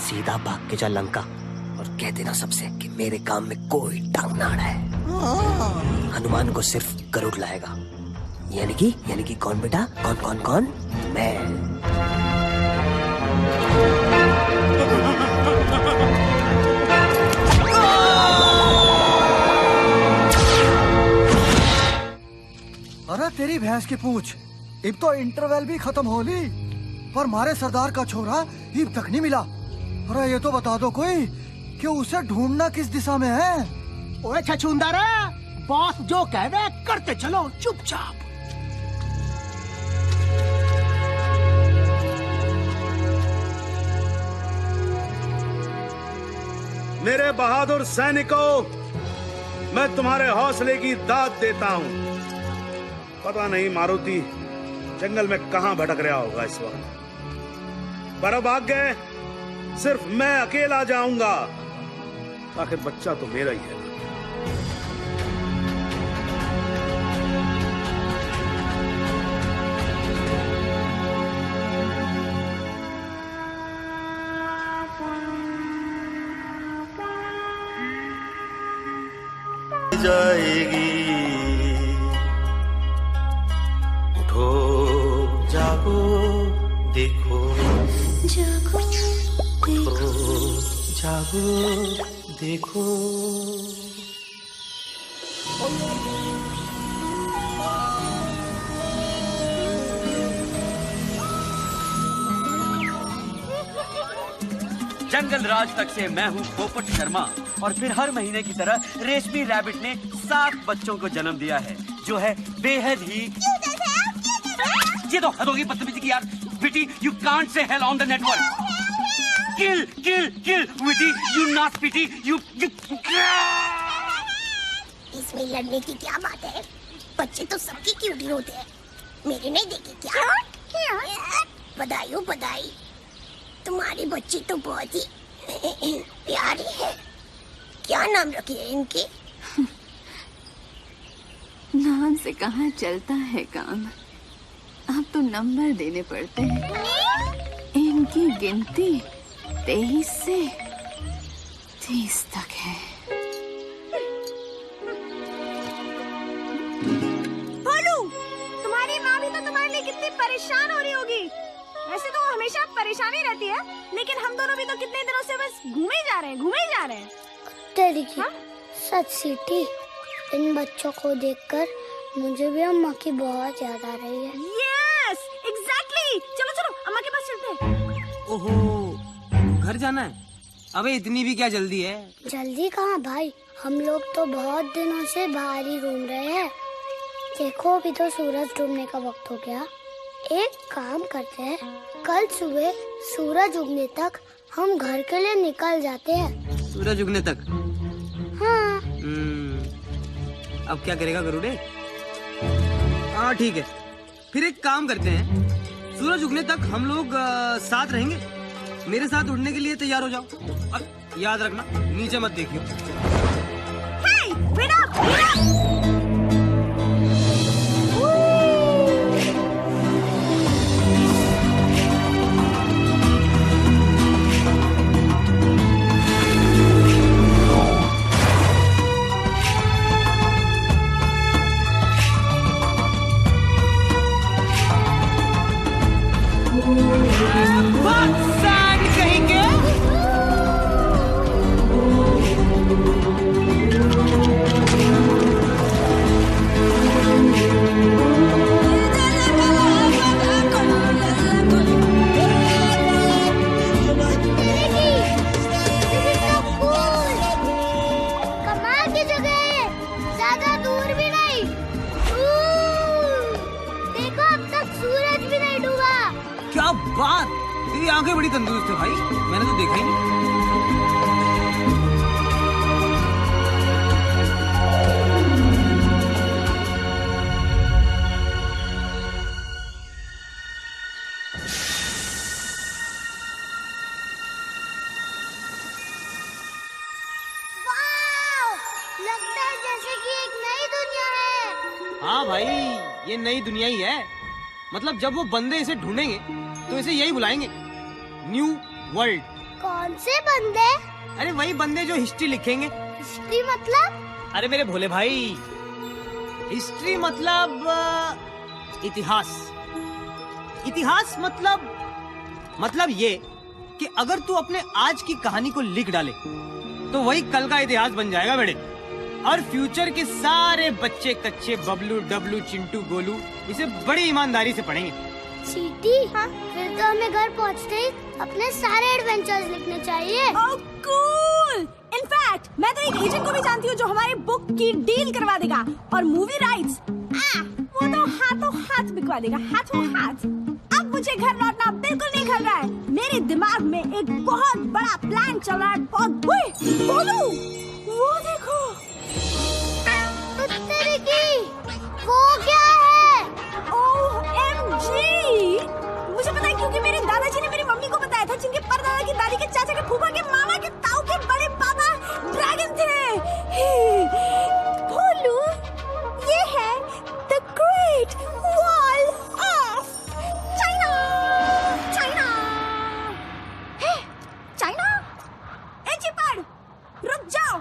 सीधा भाग के जा लंका और कह देना सबसे कि मेरे काम में कोई टांग ना अड़ाए। हनुमान को सिर्फ गरुड़ लाएगा। यानी कि कौन बेटा? कौन? मैं। अरे तेरी भैंस की पूंछ, अब तो इंटरवल भी खत्म हो ली, पर मारे सरदार का छोरा अब तक नहीं मिला। अरे ये तो बता दो कोई कि उसे ढूंढना किस दिशा में है। ओए छछूंदर, बॉस जो कह रहे करते चलो चुपचाप। मेरे बहादुर सैनिकों, मैं तुम्हारे हौसले की दाद देता हूं। पता नहीं मारुति जंगल में कहां भटक रहा होगा इस वक्त, पर अब आगे सिर्फ मैं अकेला जाऊंगा। आखिर बच्चा तो मेरा ही है। जाएगी, उठो जागो देखो, उठो जागो देखो। जंगल राज तक से मैं हूँ पोपट शर्मा, और फिर हर महीने की तरह रेशमी रैबिट ने 7 बच्चों को जन्म दिया है, जो है बेहद ही। ये तो हद होगी बदतमीजी की यार। Witty, you can't say hell on the network. Kill kill kill witty, you not pity, you. इसमें लड़ने की क्या बात है? बच्चे तो सबकी क्यूटी होते हैं, मेरे नहीं देखे क्या? बधाई हो बधाई, तुम्हारे बच्चे तो बहुत ही प्यारे हैं। क्या नाम रखे हैं इनके? नाम से कहाँ चलता है काम, अब तो नंबर देने पड़ते हैं। इनकी गिनती 23 से 30 तक है। भोलू, तुम्हारी माँ भी तो तुम्हारे लिए कितनी परेशान हो रही होगी। वैसे तो हमेशा परेशानी रहती है, लेकिन हम दोनों भी तो कितने दिनों से बस घूमे जा रहे हैं। तेरी की सच सीटी, इन बच्चों को देखकर मुझे भी अम्मा की बहुत याद आ रही है। Yes, exactly. चलो अम्मा के पास चलते हैं। ओहो, घर जाना है? अबे इतनी भी क्या जल्दी है? जल्दी कहाँ भाई, हम लोग तो बहुत दिनों से बाहर ही घूम रहे हैं। देखो अभी तो सूरज डूबने का वक्त हो गया। एक काम करते हैं, कल सुबह सूरज उगने तक हम घर के लिए निकल जाते हैं। सूरज उगने तक? हाँ। अब क्या करेगा गरुड़े? हाँ ठीक है, फिर एक काम करते हैं, सूरज उगने तक हम लोग साथ रहेंगे। मेरे साथ उड़ने के लिए तैयार हो जाओ। अब याद रखना, नीचे मत देखियो। Hey, wait up! कहेंगे कमाल की जगह है, ज्यादा दूर भी नहीं। देखो अब तक सूरज भी नहीं डूबा। क्या बात, तेरी आंखें बड़ी तंदुरुस्त है भाई, मैंने तो देखा ही नहीं। लगता है जैसे कि एक नई दुनिया है। हाँ भाई, ये नई दुनिया ही है। मतलब जब वो बंदे इसे ढूंढेंगे तो इसे यही बुलाएंगे, न्यू वर्ल्ड। कौन से बंदे? अरे वही बंदे जो हिस्ट्री लिखेंगे। हिस्ट्री मतलब? अरे मेरे भोले भाई, हिस्ट्री मतलब इतिहास। इतिहास मतलब ये कि अगर तू अपने आज की कहानी को लिख डाले तो वही कल का इतिहास बन जाएगा बेटे। और फ्यूचर के सारे बच्चे कच्चे बबलू डबलू चिंटू गोलू इसे बड़ी ईमानदारी से पढ़ेंगे। चीटी, हाँ? फिर तो हमें घर पहुँचते ही अपने सारे एडवेंचर्स लिखने चाहिए। कूल! इनफैक्ट मैं तो एक एजेंट को भी जानती हूँ जो हमारी बुक की डील करवा देगा और मूवी राइट्स वो तो हाथों हाथ बिकवा देगा, हाथों हाथ। अब मुझे घर लौटना बिल्कुल नहीं खल रहा है। मेरे दिमाग में एक बहुत बड़ा प्लान चल रहा है। बोलू, वो देखो। वो क्या है? OMG! मुझे पता है क्योंकि मेरे दादाजी ने मेरी मम्मी को बताया था, जिनके परदादा की दादी के चाचा के फूफा के मामा के ताऊ के बड़े पापा ड्रैगन थे। भोलू, ये है the great wall of China. China? ए चिपड़, रुक जाओ।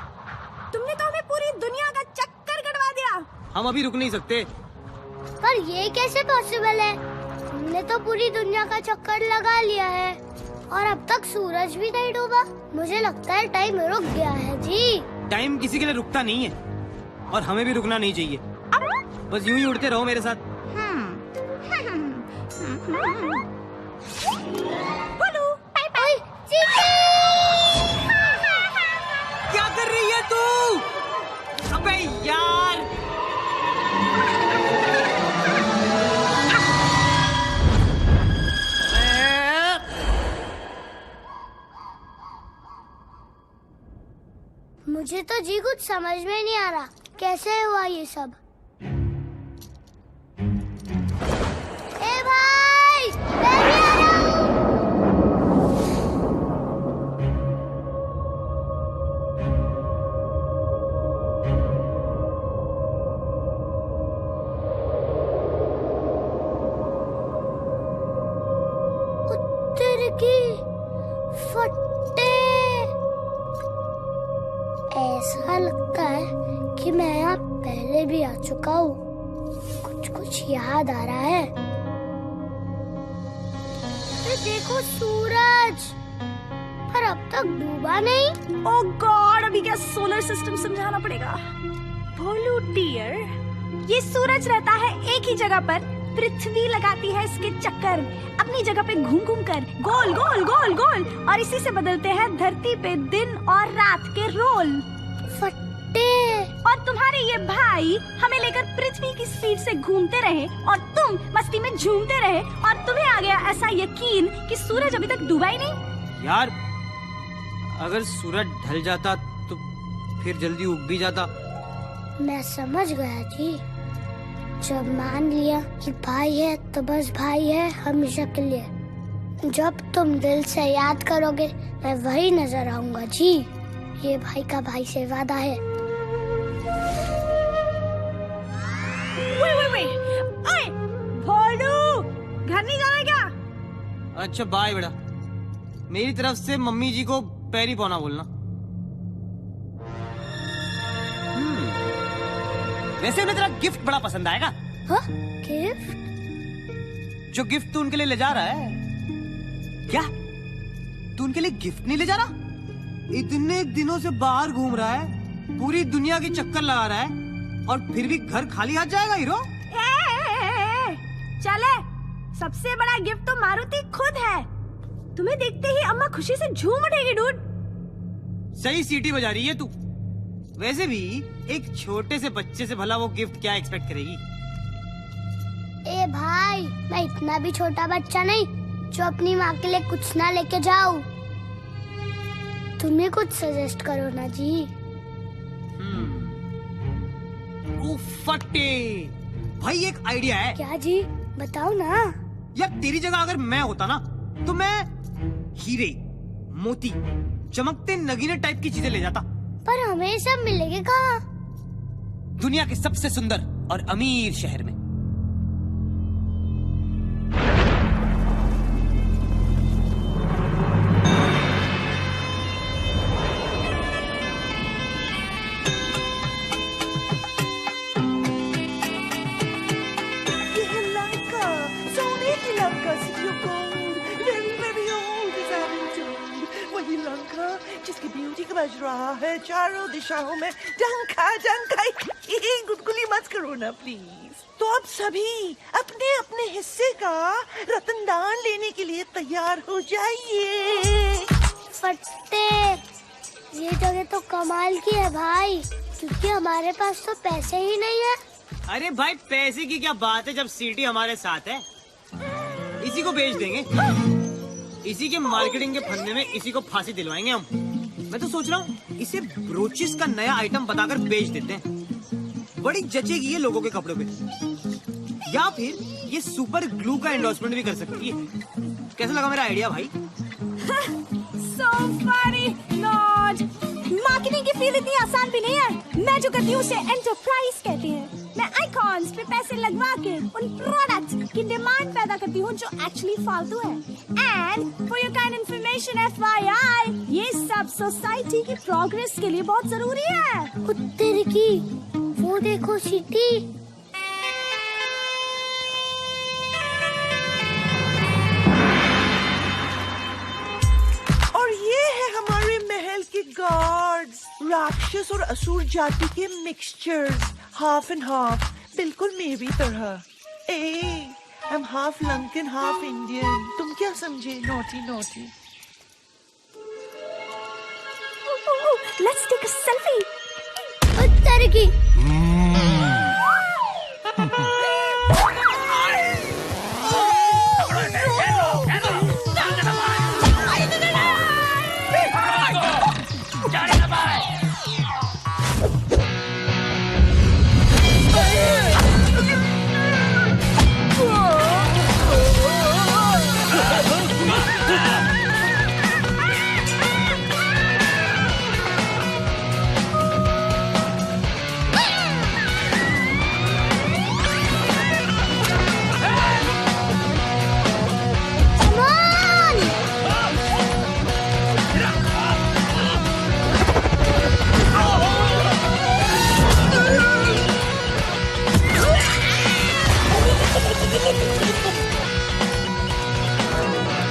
तुमने तो हमें पूरी दुनिया का चक्कर कटवा दिया। हम अभी रुक नहीं सकते। पर ये कैसे पॉसिबल है? हमने तो पूरी दुनिया का चक्कर लगा लिया है और अब तक सूरज भी नहीं डूबा। मुझे लगता है टाइम रुक गया है जी। टाइम किसी के लिए रुकता नहीं है और हमें भी रुकना नहीं चाहिए। बस यूं ही उड़ते रहो मेरे साथ। बोलू, क्या कर रही है तू? अबे यार, मुझे तो जी कुछ समझ में नहीं आ रहा, कैसे हुआ ये सब? ए भाई, मैं भी आ रहा हूँ। उत्तर की फट्टे। ऐसा लगता है कि मैं यहाँ पहले भी आ चुका हूँ। कुछ याद आ रहा है। अरे देखो सूरज, पर अब तक डूबा नहीं। ओह गॉड, अभी क्या सोलर सिस्टम समझाना पड़ेगा। भोलू डियर, ये सूरज रहता है एक ही जगह पर, पृथ्वी लगाती है इसके चक्कर अपनी जगह पे घूम घूम कर, गोल गोल गोल गोल, और इसी से बदलते हैं धरती पे दिन और रात के रोल। फट्टे। और तुम्हारे ये भाई हमें लेकर पृथ्वी की स्पीड से घूमते रहे और तुम मस्ती में झूमते रहे और तुम्हें आ गया ऐसा यकीन कि सूरज अभी तक डूबा ही नहीं। यार, अगर सूरज ढल जाता तो फिर जल्दी उग भी जाता। मैं समझ गया जी। जब मान लिया कि भाई है तो बस भाई है हमेशा के लिए। जब तुम दिल से याद करोगे मैं वही नजर आऊंगा जी। ये भाई का भाई से वादा है। ओए, भोलू, घर नहीं जाना क्या? अच्छा बाय बेटा, मेरी तरफ से मम्मी जी को पैरी पौना बोलना। वैसे उन्हें तेरा गिफ्ट बड़ा पसंद आएगा। हाँ? गिफ्ट? जो गिफ्ट तू उनके लिए ले जा रहा है क्या तू उनके लिए गिफ्ट नहीं ले जा रहा? इतने दिनों से बाहर घूम रहा है, पूरी दुनिया की चक्कर लगा रहा है और फिर भी घर खाली हाथ जाएगा हीरो? चले, सबसे बड़ा गिफ्ट तो मारुति खुद है। तुम्हें देखते ही अम्मा खुशी से झूम उठेगी डूड। सही सीटी बजा रही है तू। वैसे भी एक छोटे से बच्चे से भला वो गिफ्ट क्या एक्सपेक्ट करेगी? ए भाई, मैं इतना भी छोटा बच्चा नहीं जो अपनी माँ के लिए कुछ ना लेके जाऊं। तुम्हें कुछ सजेस्ट करो ना जी। फटे भाई, एक आइडिया है। क्या जी, बताओ ना। यार तेरी जगह अगर मैं होता ना तो मैं हीरे, मोती, चमकते नगीने टाइप की चीजें ले जाता। पर हमें सब मिलेंगे कहाँ? दुनिया के सबसे सुंदर और अमीर शहर में। जिसकी ब्यूटी का बज रहा है चारों दिशाओं में डंका डंका। गुदगुली मत करो ना प्लीज। तो अब सभी अपने अपने हिस्से का रतनदान लेने के लिए तैयार हो जाइए। फट्टे, ये जगह तो कमाल की है भाई, क्योंकि हमारे पास तो पैसे ही नहीं है। अरे भाई पैसे की क्या बात है जब सीटी हमारे साथ है। इसी को बेच देंगे, इसी के मार्केटिंग के फंदे में इसी को फांसी दिलवाएंगे हम। मैं तो सोच रहा हूँ इसे ब्रोचेस का नया आइटम बताकर बेच देते हैं, बड़ी जचेगी ये लोगों के कपड़ों पे। या फिर ये सुपर ग्लू का एंडोर्समेंट भी कर सकती है। कैसा लगा मेरा आइडिया भाई? So funny, Lord. मार्केटिंग की फील्ड इतनी आसान भी नहीं है। मैं जो करती हूँ उसे एंटरप्राइज कहते हैं। मैं आइकॉन्स पे पैसे लगवा के उन प्रोडक्ट्स की डिमांड पैदा करती हूँ जो एक्चुअली फालतू है। And for your kind information FYI, ये सब सोसाइटी की प्रोग्रेस के लिए बहुत जरूरी है। उत्तर की वो देखो सिटी। और ये है हमारे महल के गार्ड्स, राक्षस और असुर जाति के मिक्सचर्स, हाफ एंड हाफ, बिल्कुल मेरी तरह। I am half Lankan half Indian. तुम क्या समझे? Naughty naughty. Let's take a selfie. उत्तर की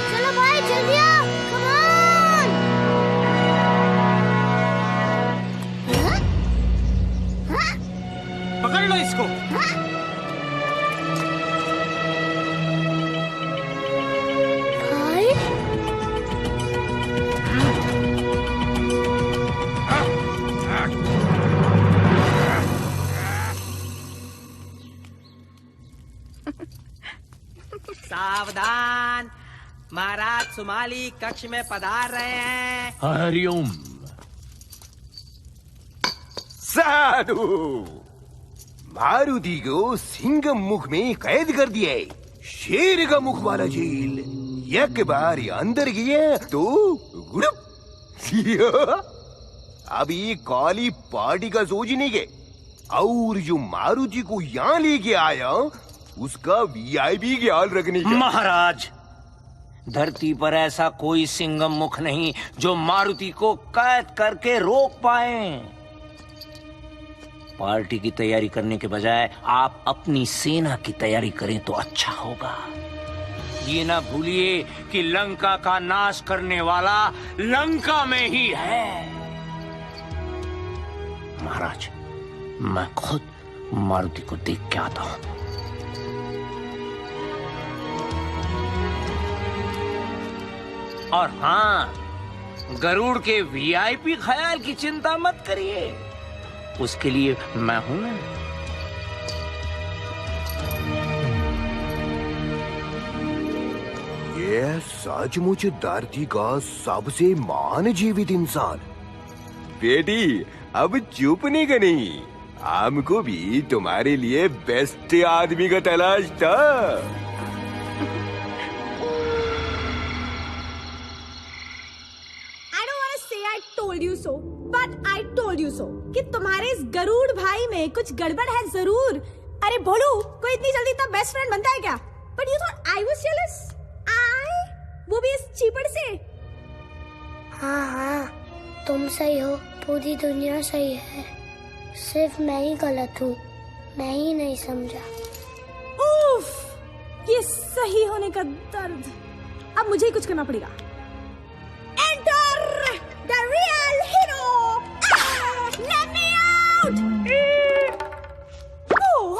चलो भाई जल्दी आओ, come on। पकड़ लो इसको। भाई सावधान, महाराज सुमाली कक्ष में पधार रहे हैं। हरिओम। साधु, मारुति को सिंह मुख में कैद कर दिया है। शेर का मुख वाला जेल। एक बार अंदर गया तो गुड़ुप। अभी काली पार्टी का सोच नहीं के, और जो मारुति को यहाँ लेके आया उसका VIP ख्याल रखने का। महाराज, धरती पर ऐसा कोई सिंगम मुख नहीं जो मारुति को कैद करके रोक पाए। पार्टी की तैयारी करने के बजाय आप अपनी सेना की तैयारी करें तो अच्छा होगा। ये ना भूलिए कि लंका का नाश करने वाला लंका में ही है। महाराज, मैं खुद मारुति को देख के आता हूं। और हाँ, गरुड़ के वीआईपी ख्याल की चिंता मत करिए, उसके लिए मैं हूं ना। ये सचमुच धरती का सबसे महान जीवित इंसान। बेटी, अब चुप नहीं करनी, हमको भी तुम्हारे लिए बेस्ट आदमी का तलाश था। told you so, but I told you so कि तुम्हारे इस गरुड़ भाई में कुछ गड़बड़ है जरूर। अरे भोलू, कोई इतनी जल्दी तो बेस्ट फ्रेंड बनता है क्या? But you thought I was jealous? वो भी इस चीपड़ से? हाँ, तुम सही हो, पूरी दुनिया सही है, सिर्फ मैं ही गलत हूँ, मैं ही नहीं समझा। उफ, ये सही होने का दर्द। अब मुझे ही कुछ करना पड़ेगा। Enter the real hero! Let me out! Oh!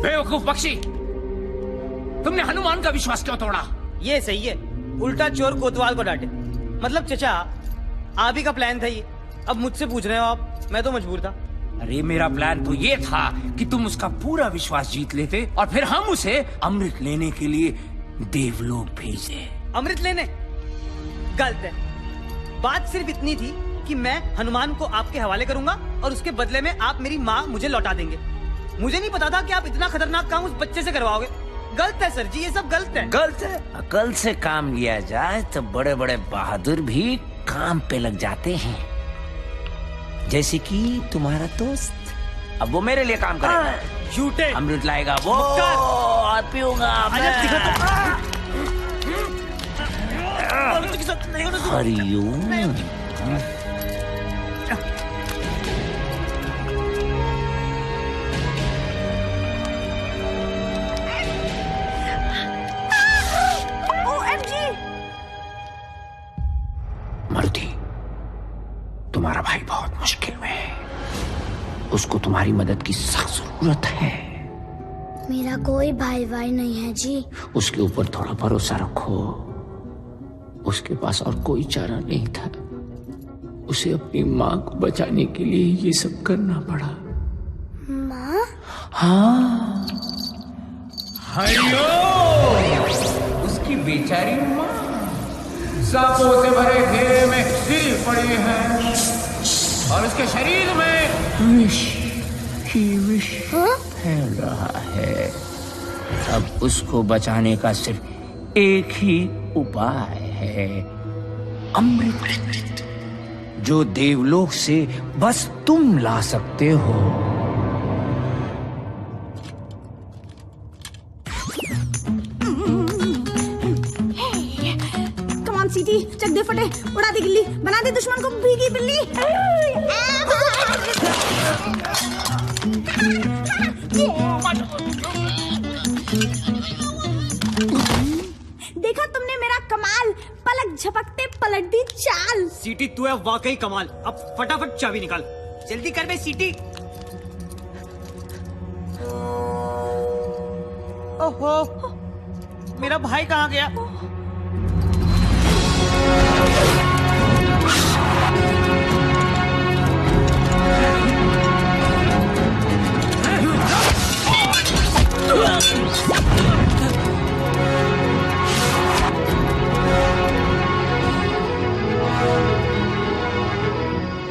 बेवकूफ पक्षी, तुमने हनुमान का विश्वास क्यों तोड़ा? ये सही है, उल्टा चोर कोतवाल को डांटे। मतलब चचा, आप ही का प्लान था ये, अब मुझसे पूछ रहे हो आप? मैं तो मजबूर था। अरे मेरा प्लान तो ये था कि तुम उसका पूरा विश्वास जीत लेते और फिर हम उसे अमृत लेने के लिए देवलोक भेजे। अमृत लेने? गलत है। बात सिर्फ इतनी थी कि मैं हनुमान को आपके हवाले करूंगा और उसके बदले में आप मेरी माँ मुझे लौटा देंगे। मुझे नहीं पता था कि आप इतना खतरनाक काम उस बच्चे से करवाओगे। गलत है सर जी, ये सब गलत है। गलत है? अकल से काम लिया जाए तो बड़े बड़े बहादुर भी काम पे लग जाते हैं, जैसे कि तुम्हारा दोस्त। अब वो मेरे लिए काम करेगा, झूठे अमृत लाएगा वो और पीऊंगा हरिओम। मारुति, तुम्हारा भाई बहुत मुश्किल में है, उसको तुम्हारी मदद की सख्त जरूरत है। मेरा कोई भाई नहीं है जी। उसके ऊपर थोड़ा भरोसा रखो, उसके पास और कोई चारा नहीं था, उसे अपनी माँ को बचाने के लिए ये सब करना पड़ा। माँ? हाँ, उसकी बेचारी माँ सांपों से भरे घेरे में गिरी पड़ी है और उसके शरीर में विष फैल रहा है। अब उसको बचाने का सिर्फ एक ही उपाय है, अमृत, जो देवलोक से बस तुम ला सकते हो। सीटी, चक दे फटे, उड़ा दे गिल्ली, बना दे दुश्मन को भीगी बिल्ली। देखा तुमने मेरा कमाल, पलक झपकते पलट दी चाल। सीटी, तू है वाकई कमाल। अब फटाफट चाबी निकाल, जल्दी कर बे सीटी। ओहो, मेरा भाई कहाँ गया?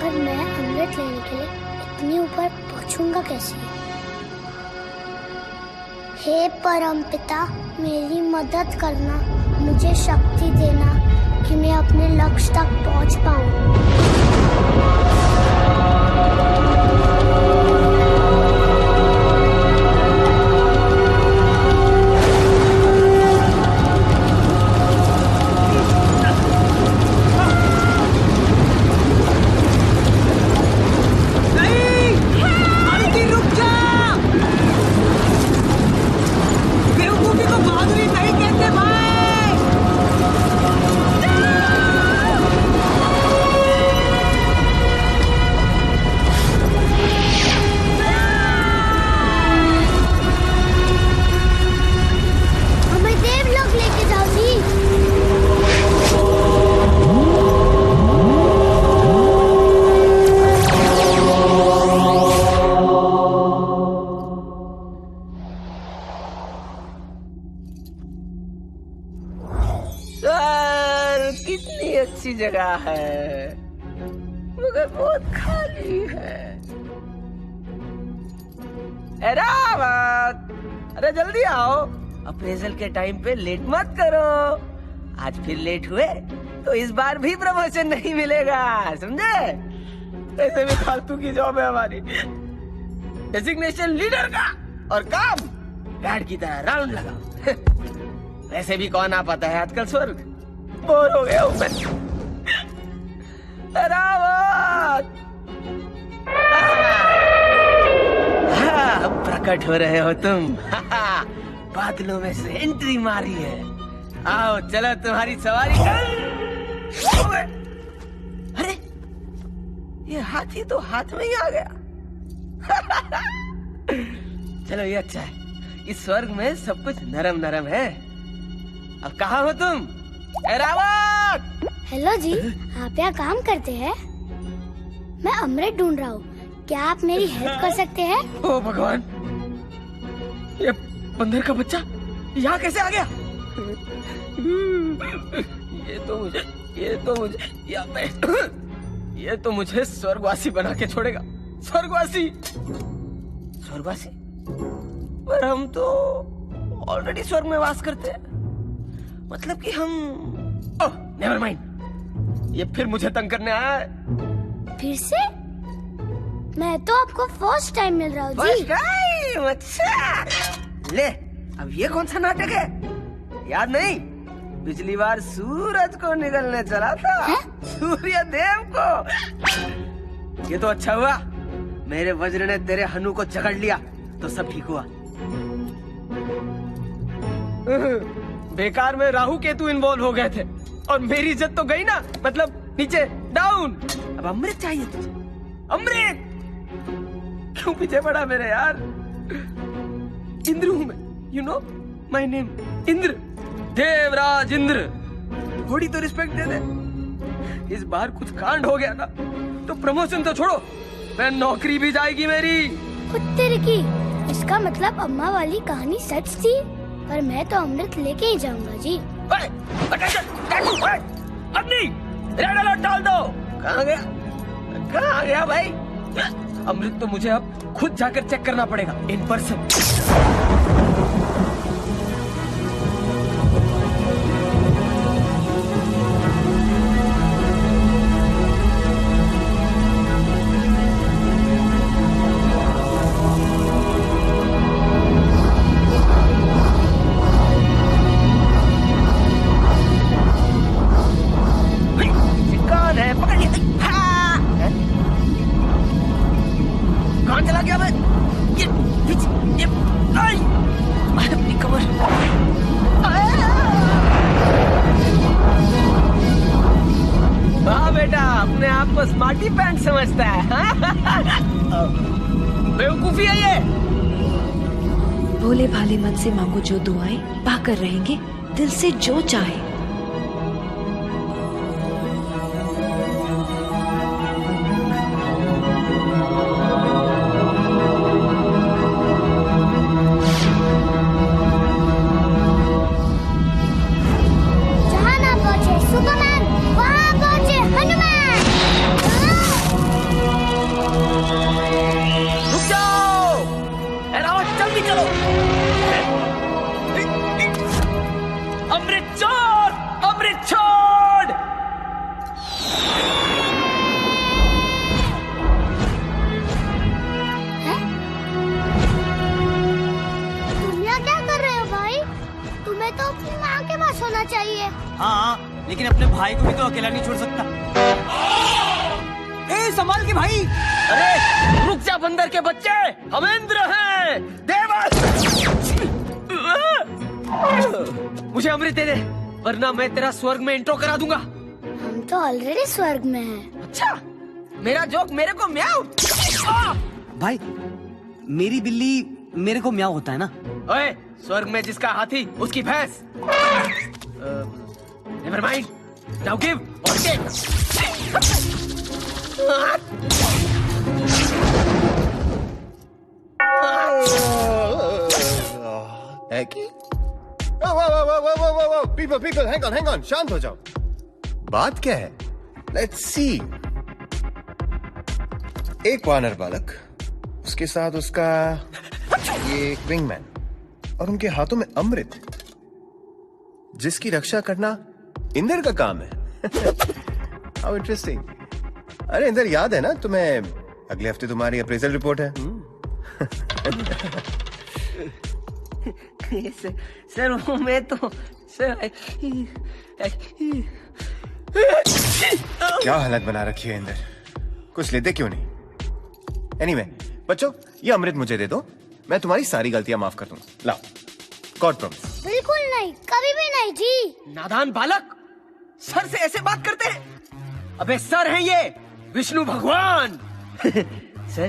पर मैं अमृत लेने के लिए इतनी ऊपर पहुंचूंगा कैसे? हे परमपिता, मेरी मदद करना, मुझे शक्ति देना कि मैं अपने लक्ष्य तक पहुंच पाऊं। जैसी जगह है मगर बहुत खाली है। रावत, अरे जल्दी आओ, अप्रेजल के टाइम पे लेट मत करो। आज फिर लेट हुए तो इस बार भी प्रमोशन नहीं मिलेगा, समझे? ऐसे भी फालतू की जॉब है हमारी। डेजिग्नेशन लीडर का और काम गार्ड की तरह राउंड लगाओ। वैसे भी कौन आ पाता है आजकल स्वर्ग, बोर हो गया हूं मैं। रावत, हाँ, प्रकट हो रहे हो तुम। बादलों में से एंट्री मारी है। आओ चलो तुम्हारी सवारी कर। अरे ये हाथी तो हाथ में ही आ गया। चलो ये अच्छा है, इस स्वर्ग में सब कुछ नरम नरम है। अब कहाँ हो तुम? रावत! हेलो जी, आप यहाँ काम करते हैं? मैं अमृत ढूंढ रहा हूँ, क्या आप मेरी हेल्प कर सकते हैं? ओ भगवान, ये बंदर का बच्चा यहाँ कैसे आ गया? ये तो मुझे स्वर्गवासी बना के छोड़ेगा। स्वर्गवासी पर हम तो ऑलरेडी स्वर्ग में वास करते हैं। मतलब कि हम नेवर माइंड, ये फिर मुझे तंग करने आया है। फिर से? मैं तो आपको फर्स्ट टाइम मिल रहा हूँ जी। First time? अच्छा, ले अब ये कौन सा नाटक है? याद नहीं, पिछली बार सूरज को निगलने चला था, सूर्य देव को। ये तो अच्छा हुआ मेरे वज्र ने तेरे हनु को जकड़ लिया, तो सब ठीक हुआ। बेकार में राहु केतु इन्वॉल्व हो गए थे और मेरी इज्जत तो गई ना, मतलब नीचे डाउन। अब अमृत चाहिए तुझे, अमृत। क्यों पीछे पड़ा मेरे यार? इंद्र हूं मैं, you know my name Indra, Devraj Indra. थोड़ी तो रिस्पेक्ट दे दे। इस बार कुछ कांड हो गया ना तो प्रमोशन तो छोड़ो, मैं नौकरी भी जाएगी मेरी। कुत्ते की, इसका मतलब अम्मा वाली कहानी सच थी, पर मैं तो अमृत लेके ही जाऊंगा जी। अब नहीं, रेड अलर्ट डाल दो। कहाँ गया भाई? अमृत तो मुझे अब खुद जाकर चेक करना पड़ेगा इन पर्सन। स्मार्टी पैंट समझता है। बेवकूफी है ये। भोले भाले मन से मांगो जो दुआएं, पाकर रहेंगे दिल से जो चाहे। जहाँ ना पहुँचे सुपरमैन, वहाँ पहुँचे हनुमान। चलो, अमृत छोड़, अमृत छोड़। तुम यहाँ क्या कर रहे हो भाई? तुम्हें तो अपनी माँ के पास होना चाहिए। हाँ, लेकिन अपने भाई को भी तो अकेला नहीं छोड़ सकता। ए, संभाल के भाई। अरे रुक जा बंदर के बच्चे, हम इंद्र हैं, देवस। मुझे अमृत दे दे, वरना मैं तेरा स्वर्ग में इंट्रो करा दूंगा। हम तो ऑलरेडी स्वर्ग में हैं। अच्छा, मेरा जोक मेरे को म्याऊ। भाई, मेरी बिल्ली मेरे को म्याऊ होता है ना। ओए, स्वर्ग में जिसका हाथी उसकी भैंस। नेवर माइंड, नाउ गिव और टेक। People, hang on, शांत हो जाओ। बात क्या है? Let's see. एक वानर बालक, उसके साथ उसका ये एक विंगमैन और उनके हाथों में अमृत, जिसकी रक्षा करना इंदर का काम है। How interesting. अरे इंदर, याद है ना तुम्हें, अगले हफ्ते तुम्हारी अप्रेजल रिपोर्ट है। सर वो मैं तो सर क्या हालत बना रखी है इंदर, कुछ लेते क्यों नहीं? एनीवे, बच्चों ये अमृत मुझे दे दो, मैं तुम्हारी सारी गलतियां माफ कर दूंगा। लाओ, गॉड प्रॉमिस। बिल्कुल नहीं, कभी भी नहीं जी। नादान बालक, सर से ऐसे बात करते हैं? अबे सर हैं ये विष्णु भगवान। सर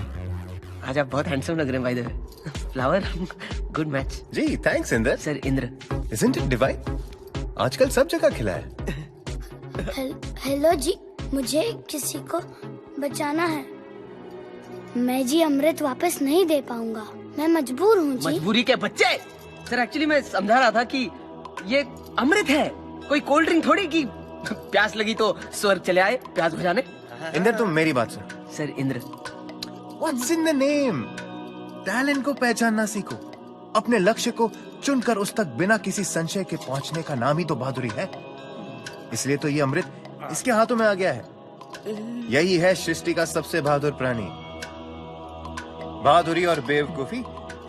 आज आप बहुत हैंडसम लग रहे हैं by the way. Flower, good match. जी thanks Inder. Sir Indra. Isn't it divine? आजकल सब जगह खिला है। हेलो जी, मुझे किसी को बचाना है। मैं जी अमृत वापस नहीं दे पाऊंगा, मैं मजबूर हूँ जी। मजबूरी के बच्चे। सर एक्चुअली मैं समझा रहा था कि ये अमृत है, कोई कोल्ड ड्रिंक थोड़ी कि प्यास लगी तो स्वर्ग चले आए प्यास बुझाने। इंदर तुम मेरी बात सुनो। Sir Indra. What's in the name? Talent को पहचानना सीखो, अपने लक्ष्य को चुनकर उस तक बिना किसी संशय के पहुंचने का नाम ही तो बहादुरी है। इसलिए तो ये अमृत इसके हाथों में आ गया है। यही है सृष्टि का सबसे बहादुर प्राणी। बहादुरी और बेवकूफी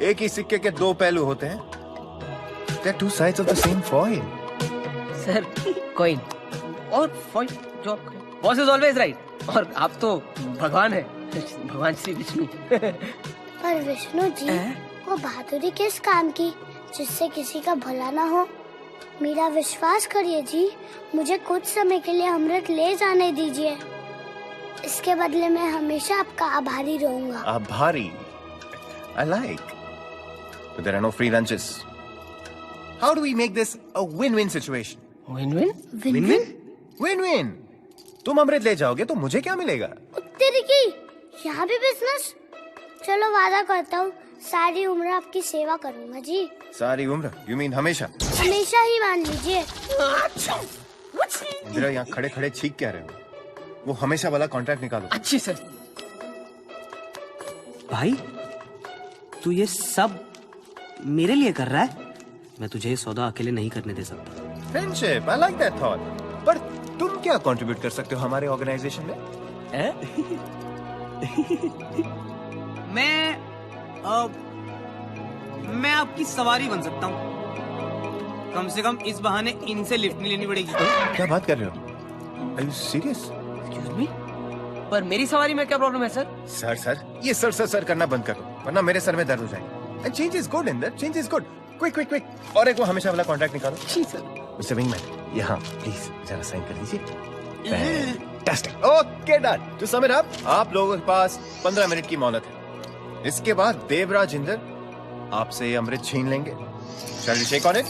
एक ही सिक्के के दो पहलू होते हैं। They're two sides of the same coin. Sir coin और फॉइल, जो बॉस इज ऑलवेज राइट, और आप तो भगवान है, भगवान श्री विष्णु। पर विष्णु जी, वो बहादुरी किस काम की जिससे किसी का भला ना हो? मेरा विश्वास करिए जी, मुझे कुछ समय के लिए अमृत ले जाने दीजिए। इसके बदले मैं हमेशा आपका आभारी रहूंगा। आभारी? I like. But there are no free lunches. How do we make this a win-win situation? Win-win? Win-win? Win-win. तुम अमृत ले जाओगे तो मुझे क्या मिलेगा? तेरी की यहाँ भी बिजनेस? चलो वादा करता हूँ, सारी उम्र आपकी सेवा करूँगा जी। सारी उम्र? You mean हमेशा? हमेशा ही मान लीजिए। इंदिरा, यहाँ खड़े खड़े छींक क्या रहे हो? वो हमेशा वाला कॉन्ट्रैक्ट निकालो। अच्छी सर। भाई तू ये सब मेरे लिए कर रहा है? मैं तुझे ये सौदा अकेले नहीं करने दे सकता। Friendship, I like that thought. पर तुम क्या कंट्रीब्यूट कर सकते हो हमारे ऑर्गेनाइजेशन में? मैं आपकी सवारी बन सकता हूँ। कम से कम इस बहाने इनसे लिफ्ट नहीं लेनी पड़ेगी। क्या बात कर रहे हो? Are you serious? Excuse me? पर मेरी सवारी में क्या प्रॉब्लम है सर? सर ये सर करना बंद करो, वरना मेरे सर में दर्द हो जाएगा। And change is good, Inder. Change is good. Quick. और एक वो हमेशा वाला कॉन्ट्रैक्ट निकालो। जी सर। मिस्टर विंगमैन, यहाँ प्लीज जरा साइन कर दीजिए। Fantastic. Okay, done. To sum it up, आप लोगों के पास 15 मिनट की मोहलत है। इसके बाद देवराज इंदर आपसे ये अमृत छीन लेंगे। Shall we shake on it?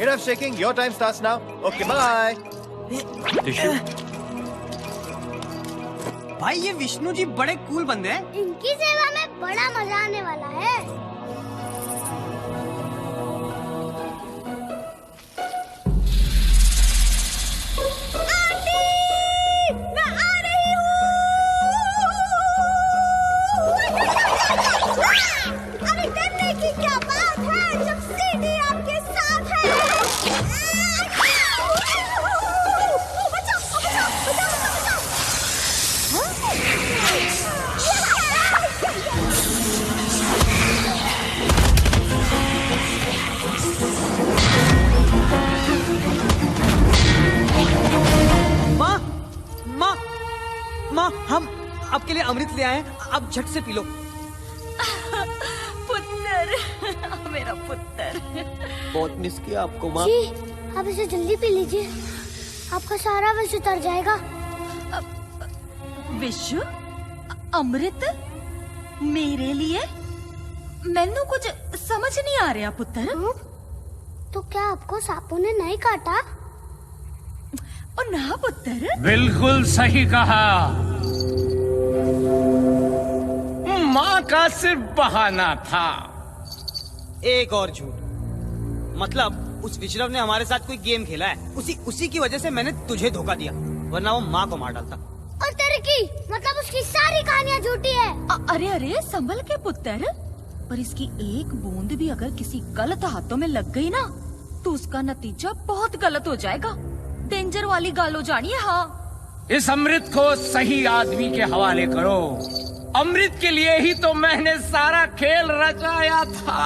Enough shaking. Your time starts now. Okay, bye. भाई ये विष्णु जी बड़े कूल बंदे हैं। इनकी सेवा में बड़ा मजा आने वाला है। मैं आ रही हूँ। अरे डरने की क्या बात है जब सीढ़ी आपके साथ है। माँ, हम आपके लिए अमृत ले आए हैं, आप झट से पी लो। पुत्र, मेरा पुत्र। बहुत मिस किया आपको माँ। जी, आप इसे जल्दी पी लीजिए, आपका सारा विष उतर जाएगा। विषु? अमृत? मेरे लिए? मैंने कुछ समझ नहीं आ रहा पुत्र। तो क्या आपको सांपों ने नहीं काटा? और ना पुत्र? बिल्कुल सही कहा। माँ का सिर्फ बहाना था। एक और झूठ, मतलब उस विश्रव ने हमारे साथ कोई गेम खेला है, उसी की वजह से मैंने तुझे धोखा दिया, वरना वो माँ को मार डालता। और तेरे की मतलब उसकी सारी कहानियाँ झूठी है। अरे अरे संभल के पुत्र, पर इसकी एक बूंद भी अगर किसी गलत हाथों में लग गई ना तो उसका नतीजा बहुत गलत हो जाएगा। डेंजर वाली गाल हो जानी है। हाँ, इस अमृत को सही आदमी के हवाले करो। अमृत के लिए ही तो मैंने सारा खेल रचाया था।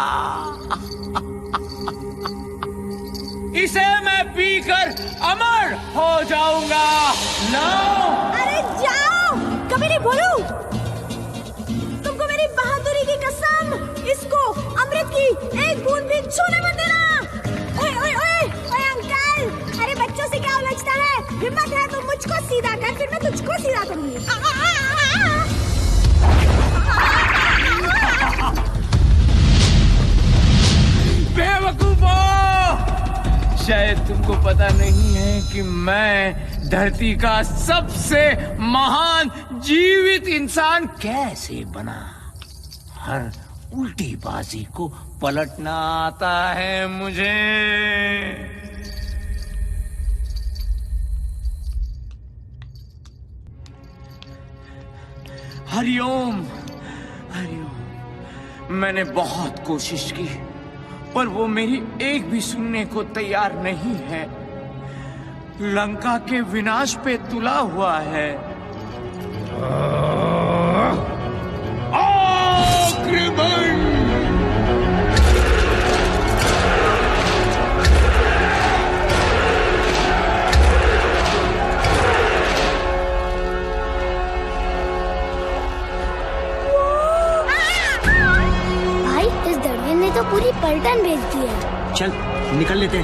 इसे मैं पीकर अमर हो जाऊंगा। अरे जाओ, कभी नहीं बोलूं। तुमको मेरी बहादुरी की कसम, इसको अमृत की एक बूंद भी छूने मत देना। ओए ओए ओए ओए अंकल, अरे बच्चों से क्या उलझता है? हिम्मत है तो मुझको सीधा कर, फिर मैं तुझको सीधा करूंगी। बेवकूफो, शायद तुमको पता नहीं है कि मैं धरती का सबसे महान जीवित इंसान कैसे बना। हर उल्टी बाजी को पलटना आता है मुझे। हरिओम, हरिओम। मैंने बहुत कोशिश की पर वो मेरी एक भी सुनने को तैयार नहीं है। लंका के विनाश पे तुला हुआ है। आक्रमण! तो पूरी पलटन भेज दी है। चल निकल लेते।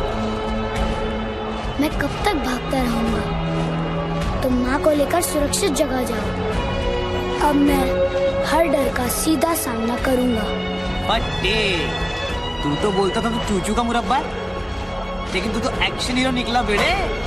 मैं कब तक भागता रहूंगा? तुम माँ को लेकर सुरक्षित जगह जाओ। अब मैं हर डर का सीधा सामना करूंगा। बट्टे, तू तो बोलता था तू चूचू का मुरब्बा, लेकिन तू तो एक्शन हीरो निकला बेटे।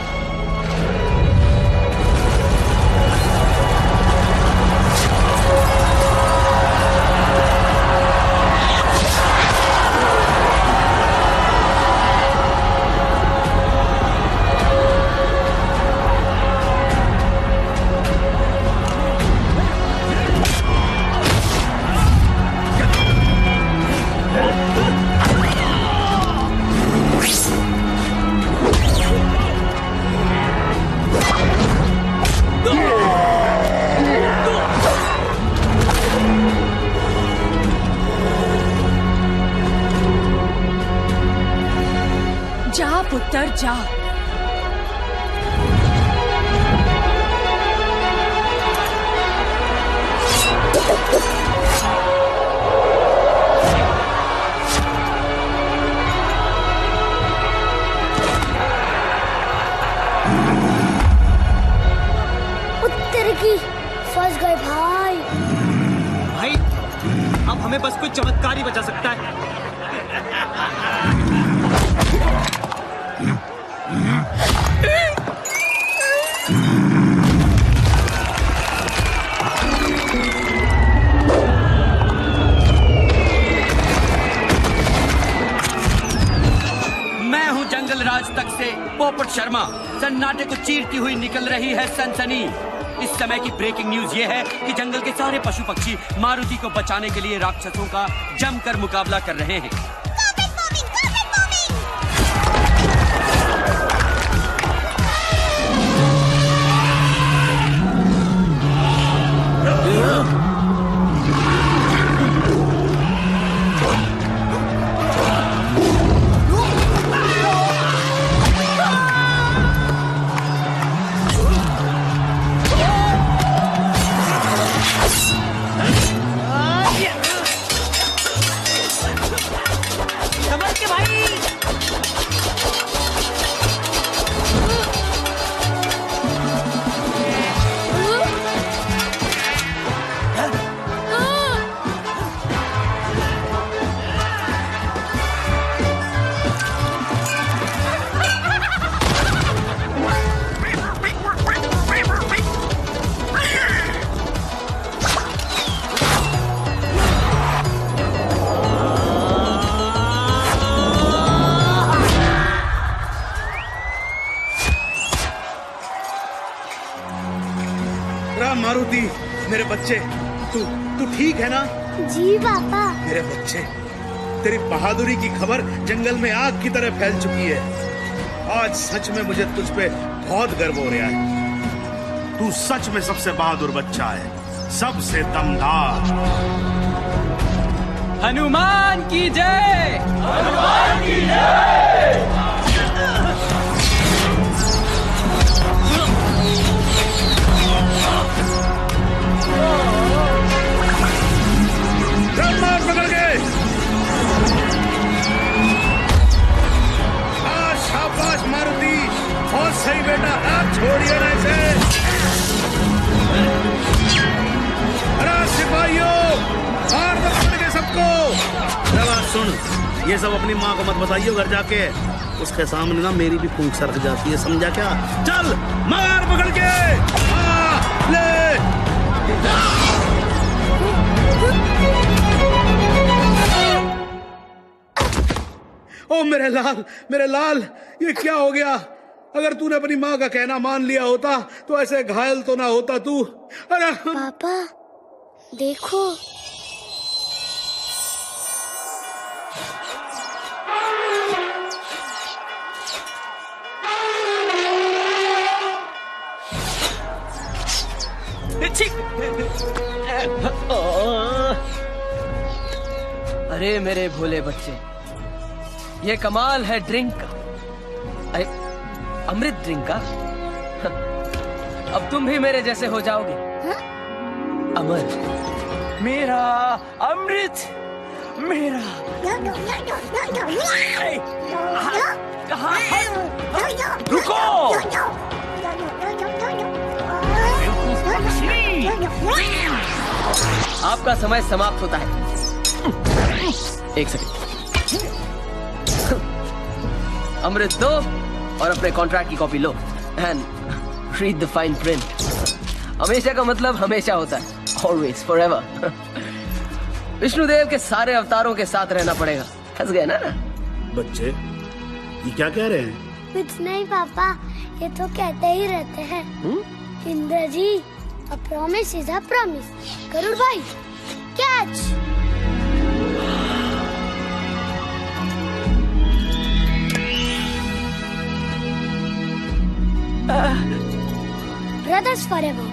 जा पुत्र जा। उत्तर की फंस गए भाई। भाई अब हमें बस कोई चमत्कार ही बचा सकता है। मैं हूं जंगल राज तक से पोपट शर्मा। सन्नाटे को चीरती हुई निकल रही है सनसनी। इस समय की ब्रेकिंग न्यूज ये है कि जंगल के सारे पशु पक्षी मारुति को बचाने के लिए राक्षसों का जमकर मुकाबला कर रहे हैं। बच्चे, तू ठीक है ना? जी पापा। मेरे बच्चे, तेरी बहादुरी की खबर जंगल में आग की तरह फैल चुकी है। आज सच में मुझे तुझ पे बहुत गर्व हो रहा है। तू सच में सबसे बहादुर बच्चा है, सबसे दमदार। हनुमान की जय! हनुमान की जय! ब्रह्मा पकड़ गए। शाबाश मारुति, बहुत सही बेटा, आप छोड़िए ना इसे। अरे सिपाहियों, मार दो पकड़ के सबको। बात सुन, ये सब अपनी माँ को मत बताइए घर जाके, उसके सामने ना मेरी भी फूंक सरक जाती है, समझा क्या? चल मार पकड़ के, ले। ओ मेरे लाल, ये क्या हो गया? अगर तूने अपनी माँ का कहना मान लिया होता तो ऐसे घायल तो ना होता तू। अरे पापा देखो, अरे मेरे भोले बच्चे, ये कमाल है ड्रिंक का। अरे अमृत ड्रिंक का। अब तुम भी मेरे जैसे हो जाओगे। अमर, मेरा अमृत, मेरा। रुको, आपका समय समाप्त होता है। एक सेकंड, अमृत दो और अपने कॉन्ट्रैक्ट की copy low and read the fine print. हमेशा का मतलब हमेशा होता है, ऑलवेज, फॉरएवर। विष्णुदेव के सारे अवतारों के साथ रहना पड़ेगा। हंस गए ना? बच्चे, ये क्या कह रहे हैं? कुछ नहीं पापा, ये तो कहते ही रहते हैं। Indra ji, a promise is a promise. Garud भाई, कैच। Brothers forever.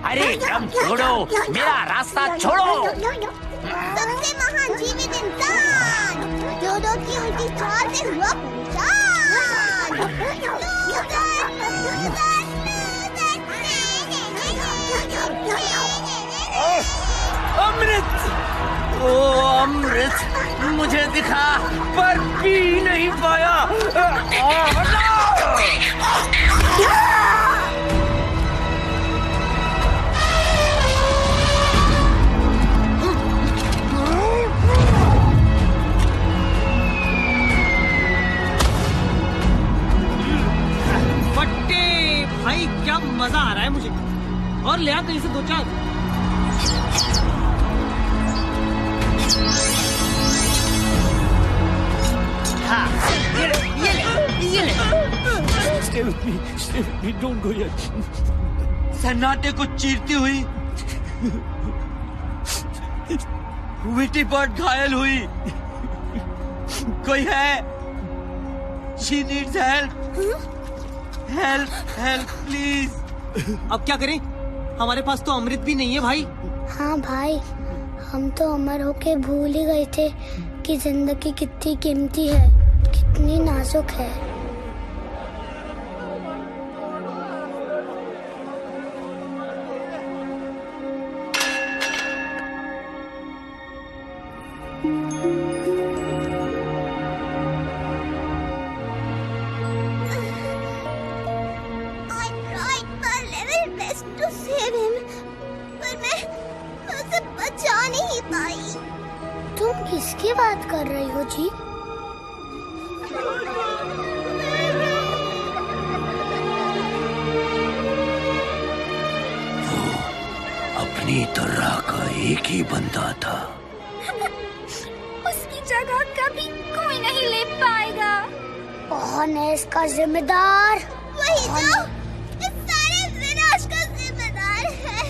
अरे एकदम छोड़ो, मेरा रास्ता छोड़ो। सबसे महान जीवित इंसान, जोधो की उल्टी छाल से हुआ पहचान। अमृत, ओ अमृत मुझे दिखा पर पी नहीं पाया। फट्टे भाई, क्या मजा आ रहा है मुझे। और ले आ कहीं से 2-4। Don't go yet. सन्नाटे को चीरती हुई विटी बर्ड घायल हुई। कोई है? She needs help. Help, please. अब क्या करें? हमारे पास तो अमृत भी नहीं है भाई। हाँ भाई, हम तो अमर होके भूल ही गए थे कि जिंदगी कितनी कीमती है, कितनी नाजुक है। तुम किसकी बात कर रही हो जी? अपनी तरह का एक ही बंदा था। उसकी जगह कभी कोई नहीं ले पाएगा। कौन है इसका जिम्मेदार? वही जो इस सारे विनाश का जिम्मेदार है।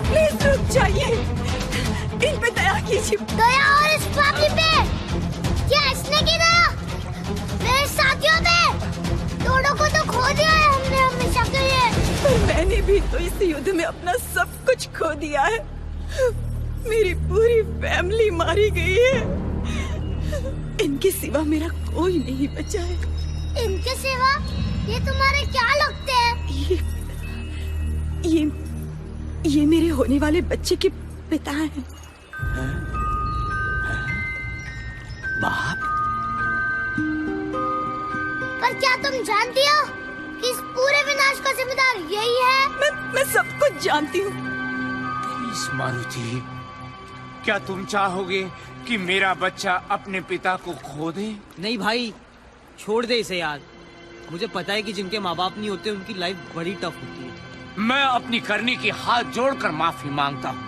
प्लीज रुक जाइए, इन पे दया कीजिए। दया और इस फैमिली पे? क्या इसने की दया? मेरे साथियों पे? दोनों को तो खो दिया है हमने हमेशा के लिए। पर मैंने भी तो इस युद्ध में अपना सब कुछ खो दिया है। मेरी पूरी फैमिली मारी गई है। इनके सिवा मेरा कोई नहीं बचा है। इनके सिवा? ये तुम्हारे क्या लगते हैं? ये मेरे होने वाले बच्चे के पिता हैं। बाप? पर क्या तुम जानती हो कि इस पूरे विनाश का जिम्मेदार यही है? मैं सब कुछ जानती हूँ। प्लीज मारुति, क्या तुम चाहोगे कि मेरा बच्चा अपने पिता को खो दे? नहीं भाई, छोड़ दे इसे यार। मुझे पता है कि जिनके माँ बाप नहीं होते उनकी लाइफ बड़ी टफ होती है। मैं अपनी करनी की हाथ जोड़कर माफी मांगता हूँ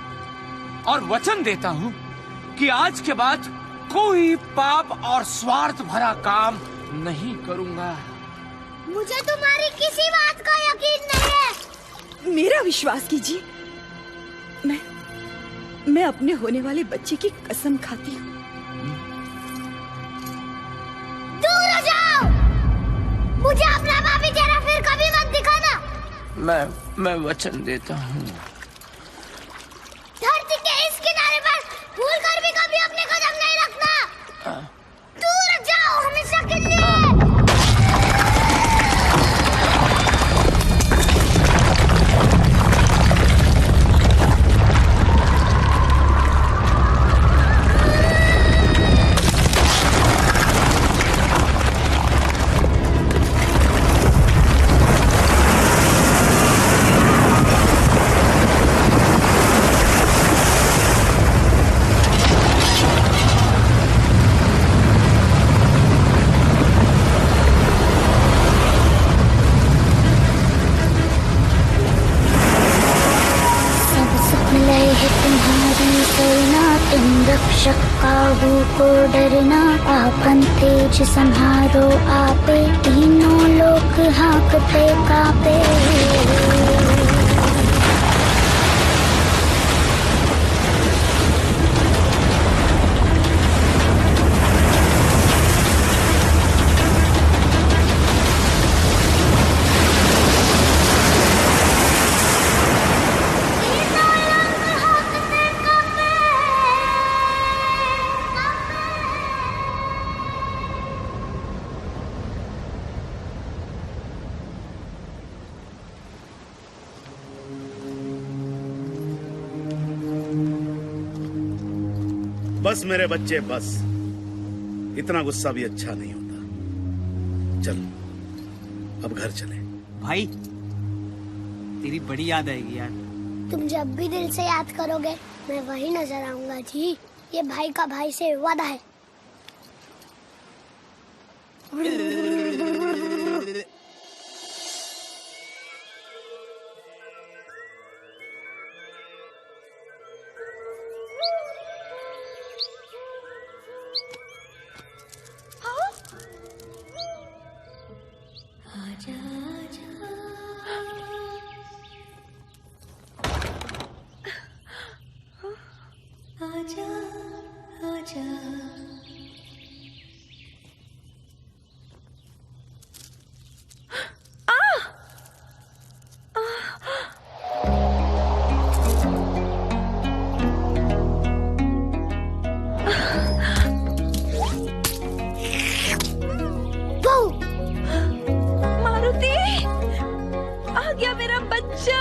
और वचन देता हूँ कि आज के बाद कोई पाप और स्वार्थ भरा काम नहीं करूँगा। मुझे तुम्हारी किसी बात का यकीन नहीं है। मेरा विश्वास कीजिए, मैं अपने होने वाले बच्चे की कसम खाती हूँ। दूर हो जाओ! मुझे अपना भाभी चेहरा फिर कभी मत दिखाना। मैं वचन देता हूँ। धरती के इस किनारे पर भूल कर भी कभी अपने कदम नहीं रखना। दूर जाओ हमेशा के लिए। रक्षक काबू को डरना, आपन तेज संहारो आपे, तीनों लोग हाँकते कापे। बस मेरे बच्चे बस, इतना गुस्सा भी अच्छा नहीं होता। चल अब घर चले। भाई तेरी बड़ी याद आएगी यार। तुम जब भी दिल से याद करोगे मैं वही नजर आऊंगा जी। ये भाई का भाई से वादा है। मारुति, आ गया मेरा बच्चा।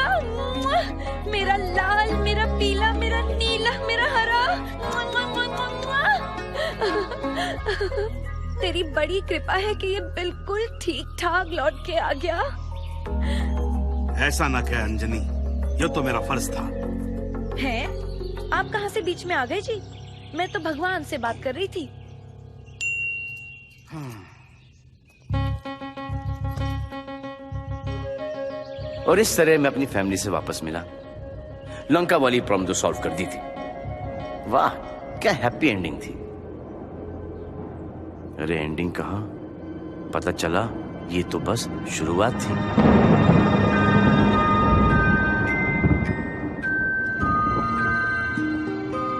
मेरा लाल, मेरा पीला, मेरा नीला, मेरा हरा। तेरी बड़ी कृपा है कि ये बिल्कुल ठीक ठाक लौट के आ गया। ऐसा ना कह अंजनी, ये तो मेरा फर्ज था। है? आप कहाँ से बीच में आ गए जी? मैं तो भगवान से बात कर रही थी। और इस तरह मैं अपनी फैमिली से वापस मिला। लंका वाली प्रॉब्लम तो सॉल्व कर दी थी। वाह, क्या हैप्पी एंडिंग थी। अरे एंडिंग कहाँ, पता चला ये तो बस शुरुआत थी।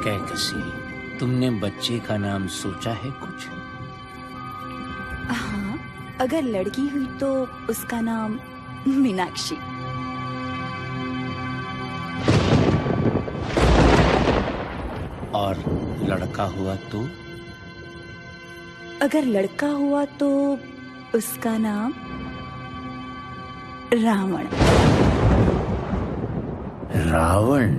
क्या कसीरी, तुमने बच्चे का नाम सोचा है कुछ? हाँ, अगर लड़की हुई तो उसका नाम मीनाक्षी। और लड़का हुआ तो? अगर लड़का हुआ तो उसका नाम रावण। रावण।